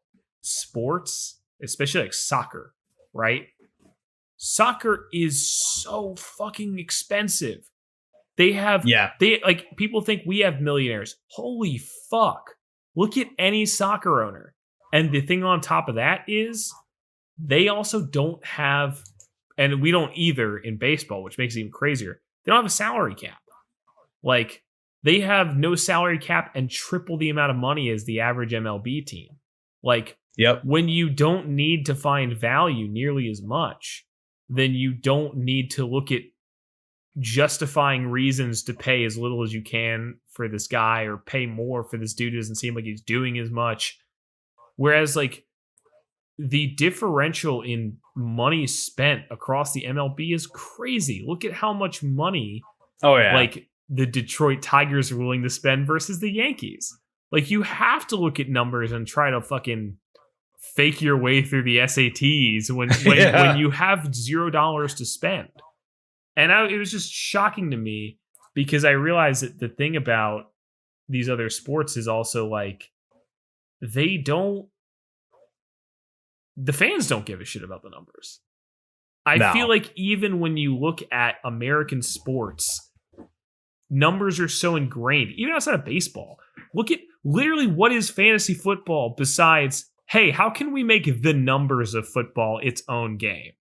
sports, especially like soccer, right? Soccer is so fucking expensive. They like, people think we have millionaires. Holy fuck. Look at any soccer owner. And the thing on top of that is they also don't have, and we don't either in baseball, which makes it even crazier. They don't have a salary cap. Like, they have no salary cap and triple the amount of money as the average MLB team. Like, when you don't need to find value nearly as much, then you don't need to look at justifying reasons to pay as little as you can for this guy or pay more for this dude who doesn't seem like he's doing as much. Whereas, like, the differential in money spent across the MLB is crazy. Look at how much money like the Detroit Tigers are willing to spend versus the Yankees. Like, you have to look at numbers and try to fucking fake your way through the SATs when you have $0 to spend. And it was just shocking to me because I realized that the thing about these other sports is also like the fans don't give a shit about the numbers. I feel like even when you look at American sports, numbers are so ingrained, even outside of baseball. Look at literally what is fantasy football besides, hey, how can we make the numbers of football its own game?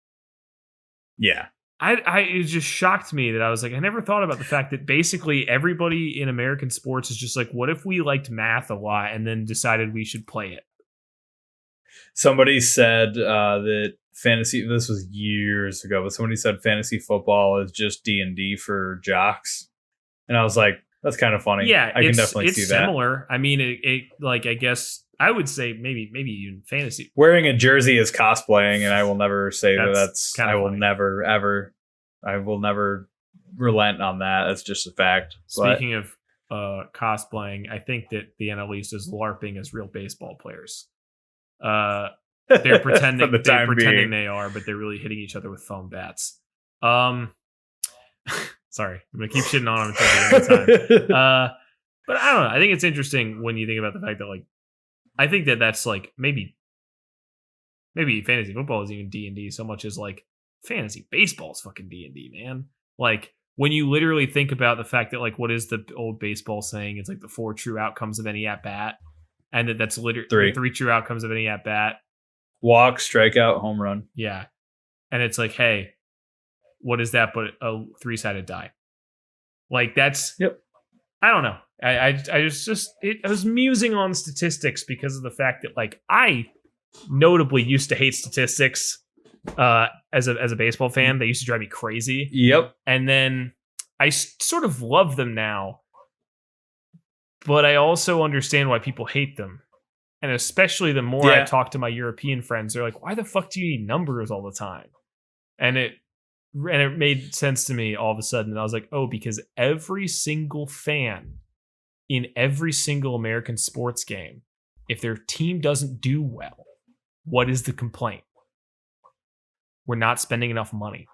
Yeah. It just shocked me that I was like, I never thought about the fact that basically everybody in American sports is just like, what if we liked math a lot and then decided we should play it? Somebody said that fantasy, this was years ago, but somebody said fantasy football is just D&D for jocks. And I was like, that's kind of funny. Yeah, I can definitely see that. It's similar. I mean, it like, I guess I would say maybe even fantasy. Wearing a jersey is cosplaying, and I will never say that's I will never relent on that. That's just a fact. Speaking of cosplaying, I think that the NL East is LARPing as real baseball players. They're pretending they are, but they're really hitting each other with foam bats. Sorry, I'm gonna keep shitting on them until the end of time. But I don't know. I think it's interesting when you think about the fact that, like, I think that's like maybe fantasy football is even D&D so much as like fantasy baseball is fucking D&D, man. Like when you literally think about the fact that, like, what is the old baseball saying? It's like the 4 true outcomes of any at bat, and that's literally 3 true outcomes of any at bat: walk, strikeout, home run. Yeah, and it's like, hey, what is that but a 3-sided die? Like that's, yep. I don't know. I was musing on statistics because of the fact that, like, I notably used to hate statistics as a baseball fan. They used to drive me crazy. Yep. And then I sort of love them now, but I also understand why people hate them. And especially the more I talk to my European friends, they're like, why the fuck do you need numbers all the time? And it made sense to me all of a sudden. And I was like, oh, because every single fan in every single American sports game, if their team doesn't do well, what is the complaint? We're not spending enough money.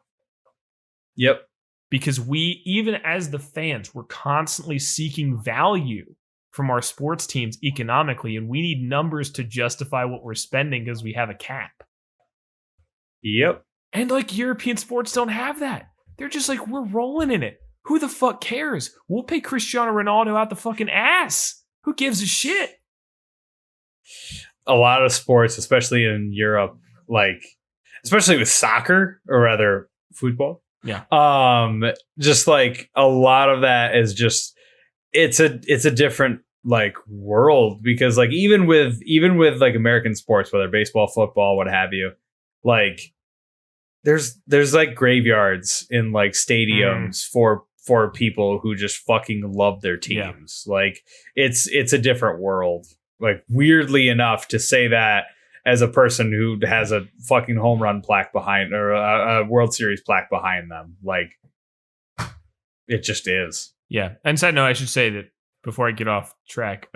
Yep. Because we, even as the fans, we're constantly seeking value from our sports teams economically, and we need numbers to justify what we're spending because we have a cap. Yep. And like European sports don't have that. They're just like, we're rolling in it. Who the fuck cares? We'll pay Cristiano Ronaldo out the fucking ass. Who gives a shit? A lot of sports, especially in Europe, like especially with soccer, or rather football. Yeah. Just like a lot of that is just it's a different like world, because like even with like American sports, whether baseball, football, what have you, like there's like graveyards in like stadiums for people who just fucking love their teams. Yeah. Like it's a different world. Like weirdly enough, to say that as a person who has a fucking home run plaque behind, or a World Series plaque behind them, like it just is. Yeah. And side note, I should say that before I get off track,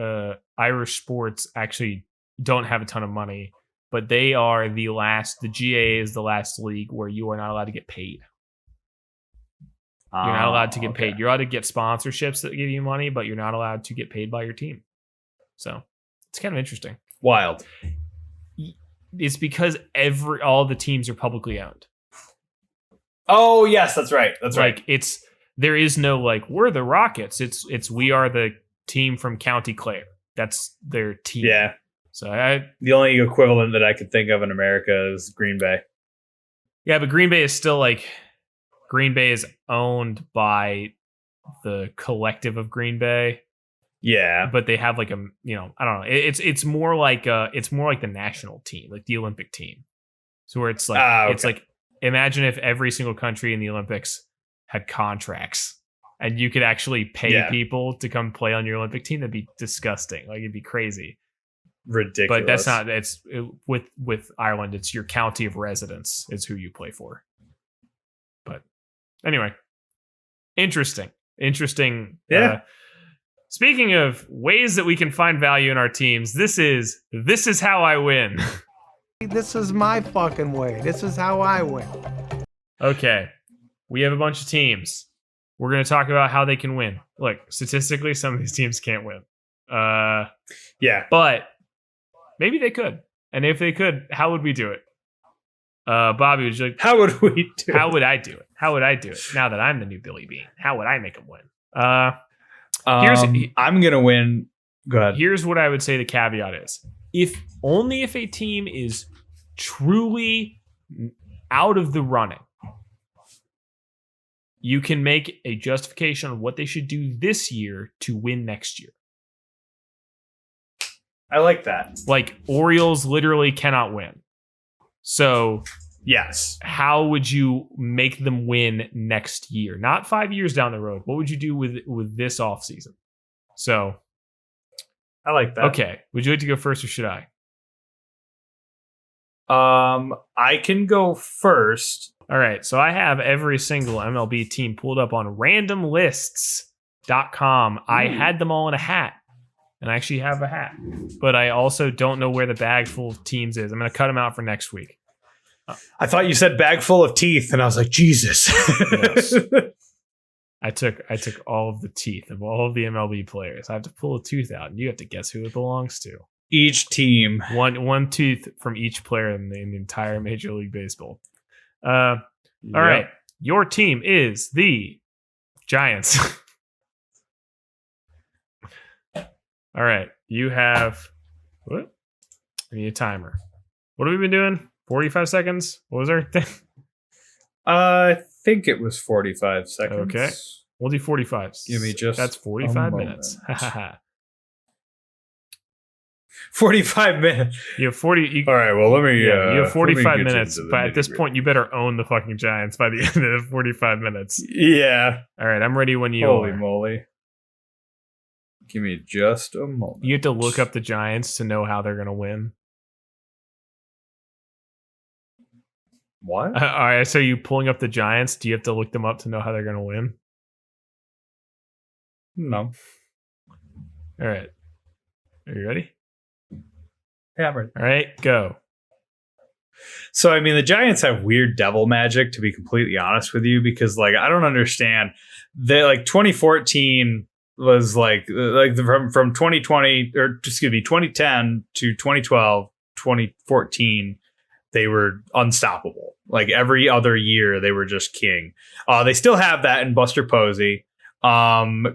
Irish sports actually don't have a ton of money, but they are the GAA is the last league where you are not allowed to get paid. You're not allowed to get paid. You're allowed to get sponsorships that give you money, but you're not allowed to get paid by your team. So it's kind of interesting. Wild. It's because all the teams are publicly owned. Oh yes, that's right. That's like, right. There is no like, we're the Rockets. It's we are the team from County Clare. That's their team. Yeah. So the only equivalent that I could think of in America is Green Bay. Yeah, but Green Bay is still like, Green Bay is owned by the collective of Green Bay. Yeah, but they have like I don't know. It's more like the national team, like the Olympic team. So where it's like It's like, imagine if every single country in the Olympics had contracts and you could actually pay people to come play on your Olympic team. That'd be disgusting. Like it'd be crazy. Ridiculous. But that's not. With Ireland, it's your county of residence is who you play for. But anyway, interesting. Yeah. Speaking of ways that we can find value in our teams, this is how I win. This is my fucking way. This is how I win. Okay. We have a bunch of teams. we're going to talk about how they can win. Look, statistically, some of these teams can't win. Yeah. But maybe they could. And if they could, how would we do it? Bobby, would you like, how would we do How would I do it? How would I do it now that I'm the new Billy Bean? How would I make them win? I'm going to win. Go ahead. Here's what I would say the caveat is. If a team is truly out of the running, you can make a justification on what they should do this year to win next year. I like that. Like, Orioles literally cannot win. So, yes. How would you make them win next year? Not 5 years down the road. What would you do with this offseason? So, I like that. Okay. Would you like to go first or should I? I can go first. All right. So I have every single MLB team pulled up on randomlists.com. I had them all in a hat. And I actually have a hat. But I also don't know where the bag full of teams is. I'm going to cut them out for next week. I thought you said bag full of teeth, and I was like, Jesus. Yes. I took all of the teeth of all of the MLB players. I have to pull a tooth out, and you have to guess who it belongs to. Each team. One tooth from each player in the entire Major League Baseball. All right. Your team is the Giants. All right. You have... What? I need a timer. What have we been doing? 45 seconds? What was our thing? I think it was 45 seconds. Okay. We'll do 45s. Give me just That's 45 minutes. 45 minutes. You have 40. All right. Well, let me. You have 45 minutes, but at this point, you better own the fucking Giants by the end of the 45 minutes. Yeah. All right. I'm ready when you Holy are. moly. Give me just a moment. You have to look up the Giants to know how they're going to win. What? All right. So you pulling up the Giants? Do you have to look them up to know how they're going to win? No. All right. Are you ready? Yeah, I'm ready. All right. Go. So, I mean, the Giants have weird devil magic, to be completely honest with you, because, like, I don't understand. They, like, 2014 was like from 2020 or excuse me 2010 to 2012 2014 they were unstoppable. Like every other year they were just king. They still have that in Buster Posey.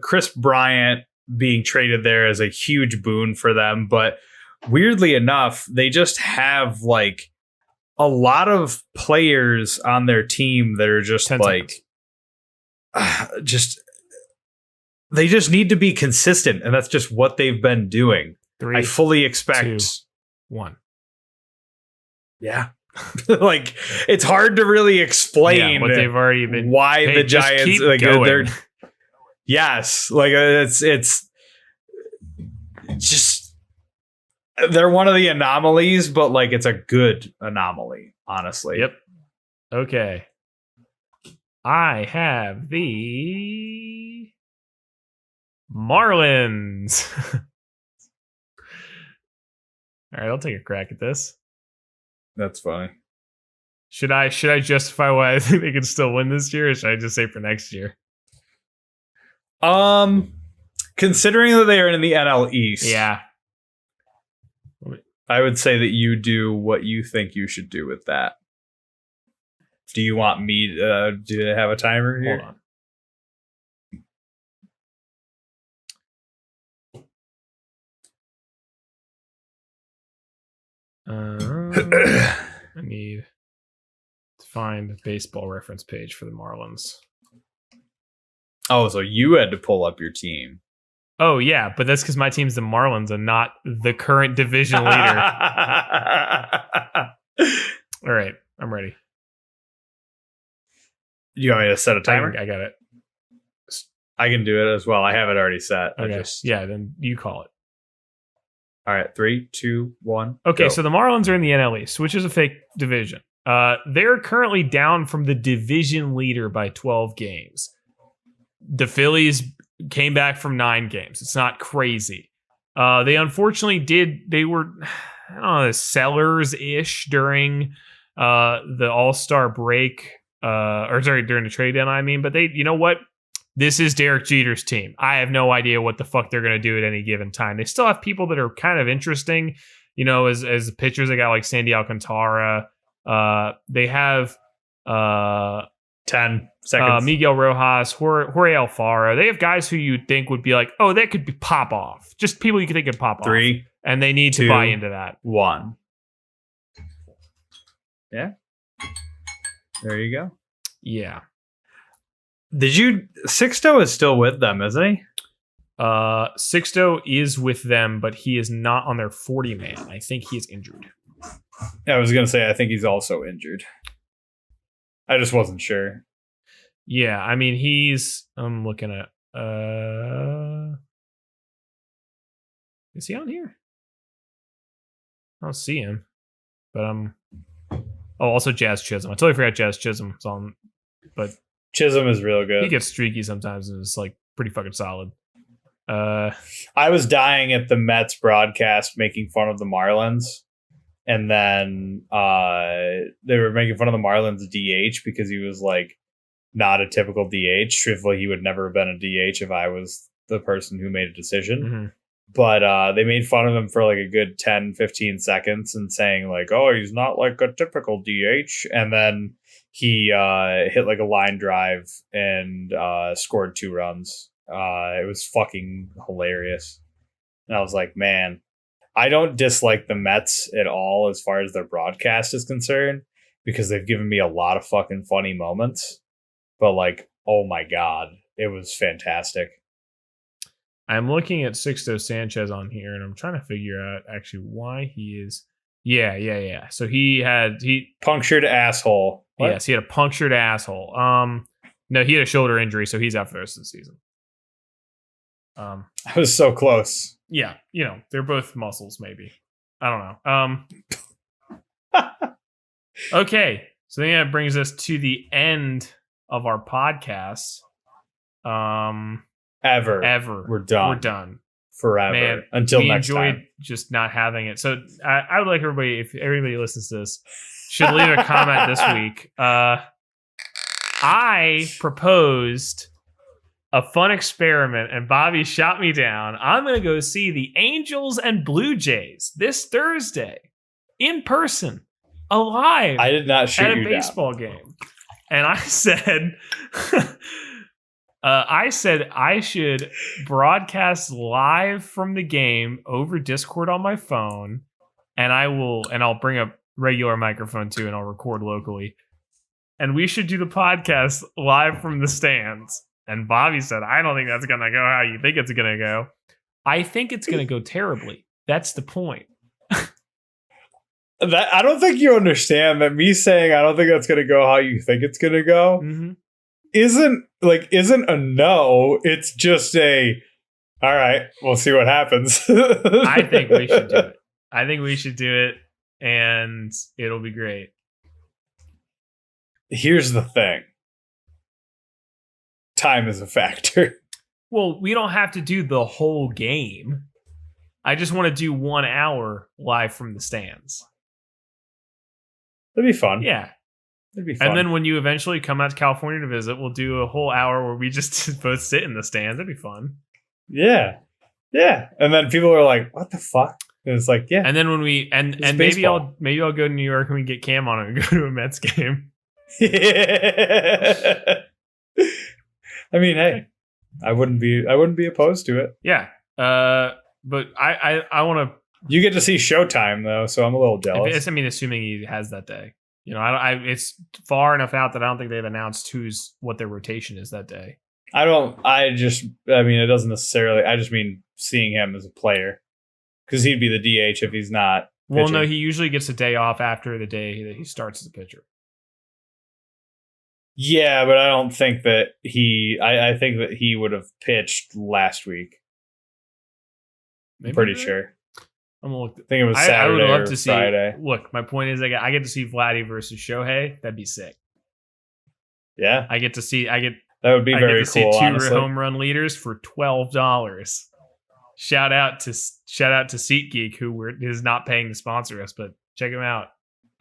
Chris Bryant being traded there is a huge boon for them, but weirdly enough they just have like a lot of players on their team that are just like they just need to be consistent, and that's just what they've been doing. 3, I fully expect 2, 1. Yeah. Like it's hard to really explain what they've already been why the Giants like they're yes, like it's just they're one of the anomalies, but like it's a good anomaly, honestly. Yep. Okay. I have the Marlins. All right, I'll take a crack at this. That's funny. Should I justify why I think they can still win this year, or should I just say for next year? Considering that they are in the NL East, yeah, I would say that you do what you think you should do with that. Do you want me to have a timer here? Hold on. I need to find a baseball reference page for the Marlins. Oh, so you had to pull up your team. Oh, yeah, but that's because my team's the Marlins and not the current division leader. All right, I'm ready. You want me to set a timer? I got it. I can do it as well. I have it already set. Okay. Yeah, then you call it. All right, 3, 2, 1. Okay, go. so the Marlins are in the NL East, which is a fake division. They're currently down from the division leader by 12 games. The Phillies came back from 9 games. It's not crazy. They unfortunately they were, I don't know, sellers-ish during the All-Star break, during the trade deadline, but they, you know what? this is Derek Jeter's team. I have no idea what the fuck they're going to do at any given time. They still have people that are kind of interesting, as pitchers. They got like Sandy Alcantara. They have 10 seconds. Miguel Rojas, Jorge Alfaro. They have guys who you think would be like, oh, that could be pop off. Just people you could think could pop 3, off. And they need 2, to buy into that. 1. Yeah. There you go. Yeah. Sixto is still with them, isn't he? Sixto is with them, but he is not on their 40-man. I think he is injured. I was going to say, I think he's also injured. I just wasn't sure. Yeah, I mean, I'm looking at, is he on here? I don't see him, but also Jazz Chisholm. I totally forgot Jazz Chisholm was on, but Chisholm is real good. He gets streaky sometimes and it's like pretty fucking solid. I was dying at the Mets broadcast making fun of the Marlins. And then they were making fun of the Marlins DH because he was like not a typical DH. Truthfully, he would never have been a DH if I was the person who made a decision. Mm-hmm. But they made fun of him for like a good 10, 15 seconds and saying like, oh, he's not like a typical DH. And then he hit like a line drive and scored 2 runs. It was fucking hilarious. And I was like, man, I don't dislike the Mets at all as far as their broadcast is concerned because they've given me a lot of fucking funny moments. But like, oh my God, it was fantastic. I'm looking at Sixto Sanchez on here and I'm trying to figure out actually why he is. Yeah. So he punctured asshole. What? Yes, he had a punctured asshole. No, he had a shoulder injury, so he's out for the rest of the season. I was so close. Yeah, they're both muscles, maybe. I don't know. Okay, so then that brings us to the end of our podcast. Ever. We're done. Forever. Man, until we next enjoyed time. Just not having it. So I would like everybody, if everybody listens to this, should leave a comment this week. I proposed a fun experiment and Bobby shot me down. I'm going to go see the Angels and Blue Jays this Thursday in person, alive. I did not shoot at a you baseball down. game. And I said, I should broadcast live from the game over Discord on my phone. And I'll bring a regular microphone too, and I'll record locally. And we should do the podcast live from the stands. And Bobby said, I don't think that's going to go how you think it's going to go. I think it's going to go terribly. That's the point. I don't think you understand that me saying I don't think that's going to go how you think it's going to go isn't a no. It's just a, all right, we'll see what happens. I think we should do it. I think we should do it, and it'll be great. Here's the thing. Time is a factor. Well, we don't have to do the whole game. I just want to do 1 hour live from the stands. That'd be fun. Yeah. That'd be fun. And then when you eventually come out to California to visit, we'll do a whole hour where we just both sit in the stands. That'd be fun. Yeah. Yeah. And then people are like, what the fuck? And it's like, yeah. And then when we and maybe I'll go to New York and we get Cam on it and go to a Mets game. Yeah. I mean, hey, I wouldn't be opposed to it. Yeah. But I want to. You get to see Showtime though, so I'm a little jealous. Assuming he has that day. It's far enough out that I don't think they've announced what their rotation is that day. It doesn't necessarily. I just mean seeing him as a player, because he'd be the DH if he's not pitching. Well, no, he usually gets a day off after the day that he starts as a pitcher. Yeah, but I don't think that I think that he would have pitched last week. Maybe I'm pretty sure. I'm gonna look. I think it was Saturday. I would love or to Friday. see. Look, my point is, I get to see Vladdy versus Shohei. That'd be sick. Yeah, I get to see. That would be very cool. See two honestly. home run leaders for $12. Shout out to SeatGeek, who is not paying to sponsor us, but check them out.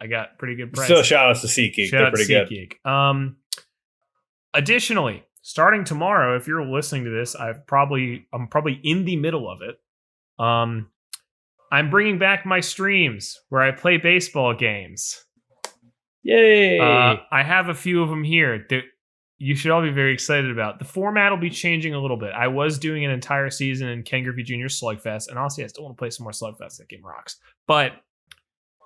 I got pretty good price. Still, shout out to SeatGeek. They're pretty good. Additionally, starting tomorrow, if you're listening to this, I'm probably in the middle of it. I'm bringing back my streams where I play baseball games. Yay! I have a few of them here that you should all be very excited about. The format will be changing a little bit. I was doing an entire season in Ken Griffey Jr. Slugfest, and honestly, I still want to play some more Slugfest. That game rocks. But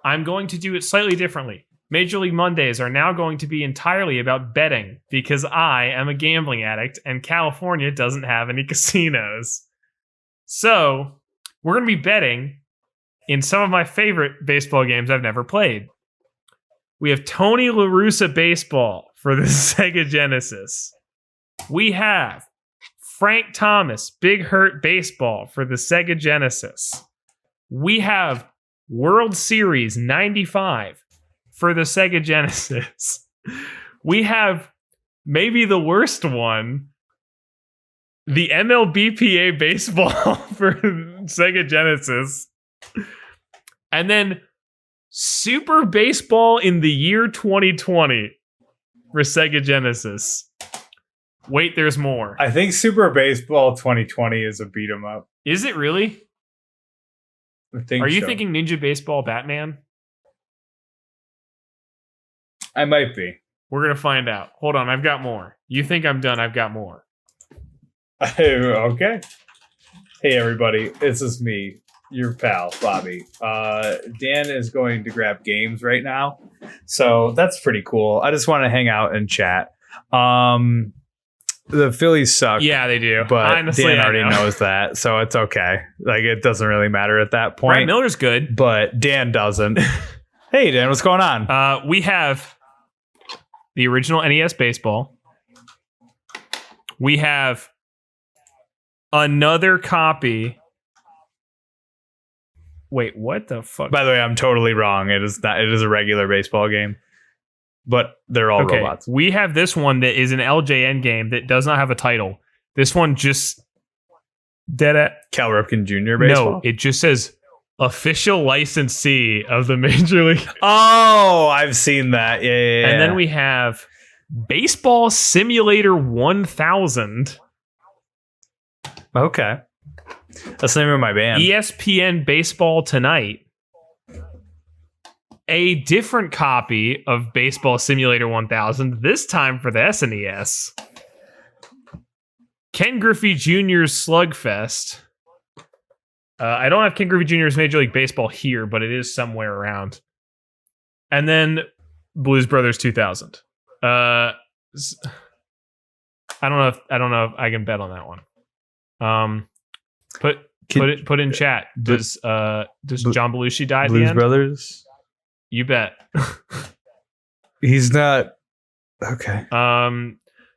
I'm going to do it slightly differently. Major League Mondays are now going to be entirely about betting because I am a gambling addict and California doesn't have any casinos. So we're going to be betting in some of my favorite baseball games I've never played. We have Tony La Russa Baseball for the Sega Genesis. We have Frank Thomas Big Hurt Baseball for the Sega Genesis. We have World Series 95 for the Sega Genesis. We have maybe the worst one, the MLBPA Baseball for Sega Genesis. And then Super Baseball in the year 2020 for Sega Genesis. Wait, there's more. I think Super Baseball 2020 is a beat 'em up. Is it really? Are you thinking Ninja Baseball Batman? I might be. We're going to find out. Hold on, I've got more. You think I'm done, I've got more. Okay. Hey, everybody. This is me, your pal, Bobby. Dan is going to grab games right now. So that's pretty cool. I just want to hang out and chat. The Phillies suck. Yeah, they do. But honestly, Dan already knows that. So it's okay. Like, it doesn't really matter at that point. Brett Miller's good. But Dan doesn't. Hey, Dan, what's going on? We have the original NES baseball. We have another copy. Wait, what the fuck? By the way, I'm totally wrong. It is not. It is a regular baseball game, but they're all robots. We have this one that is an LJN game that does not have a title. This one just dead at Cal Ripken Jr. baseball. No, it just says official licensee of the Major League. Oh, I've seen that. Yeah. And then we have Baseball Simulator 1000. Okay. That's the name of my band. ESPN Baseball Tonight. A different copy of Baseball Simulator 1000, this time for the SNES. Ken Griffey Jr.'s Slugfest. I don't have Ken Griffey Jr.'s Major League Baseball here, but it is somewhere around. And then Blues Brothers 2000. I don't know if I can bet on that one. Put in chat. Does John Belushi die at the end? Blues Brothers? You bet. He's not. Okay.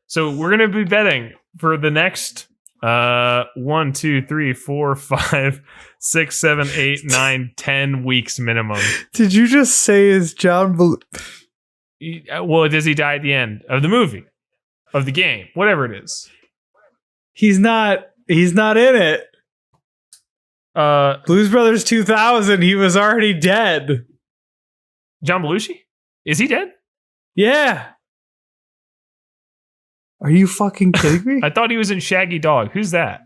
So we're gonna be betting for the next 1, 2, 3, 4, 5, 6, 7, 8, 9, 10 weeks minimum. Did you just say is John Well, does he die at the end of the movie? Of the game? Whatever it is. He's not in it. Blues Brothers 2000, he was already dead. John Belushi? Is he dead? Yeah. Are you fucking kidding me? I thought he was in Shaggy Dog. Who's that?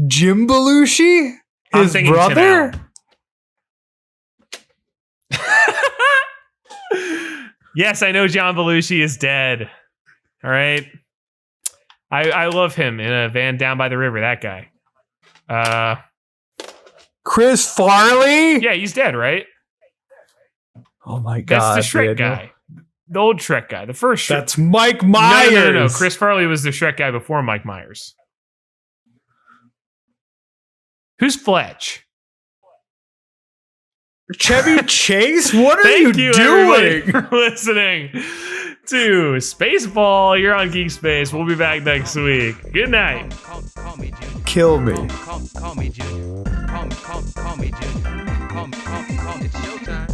Jim Belushi? His brother? Yes, I know John Belushi is dead. All right. I love him in a van down by the river, that guy. Chris Farley? Yeah, he's dead, right? Oh my God. That's the Shrek guy. The old Shrek guy. The first Shrek. That's Mike Myers. No. Chris Farley was the Shrek guy before Mike Myers. Who's Fletch? Chevy Chase? What are you doing? For listening to SpaceBall. You're on Geek Space. We'll be back next week. Good night. Call me Junior. Kill me. Call me Junior. Call me Junior. It's showtime.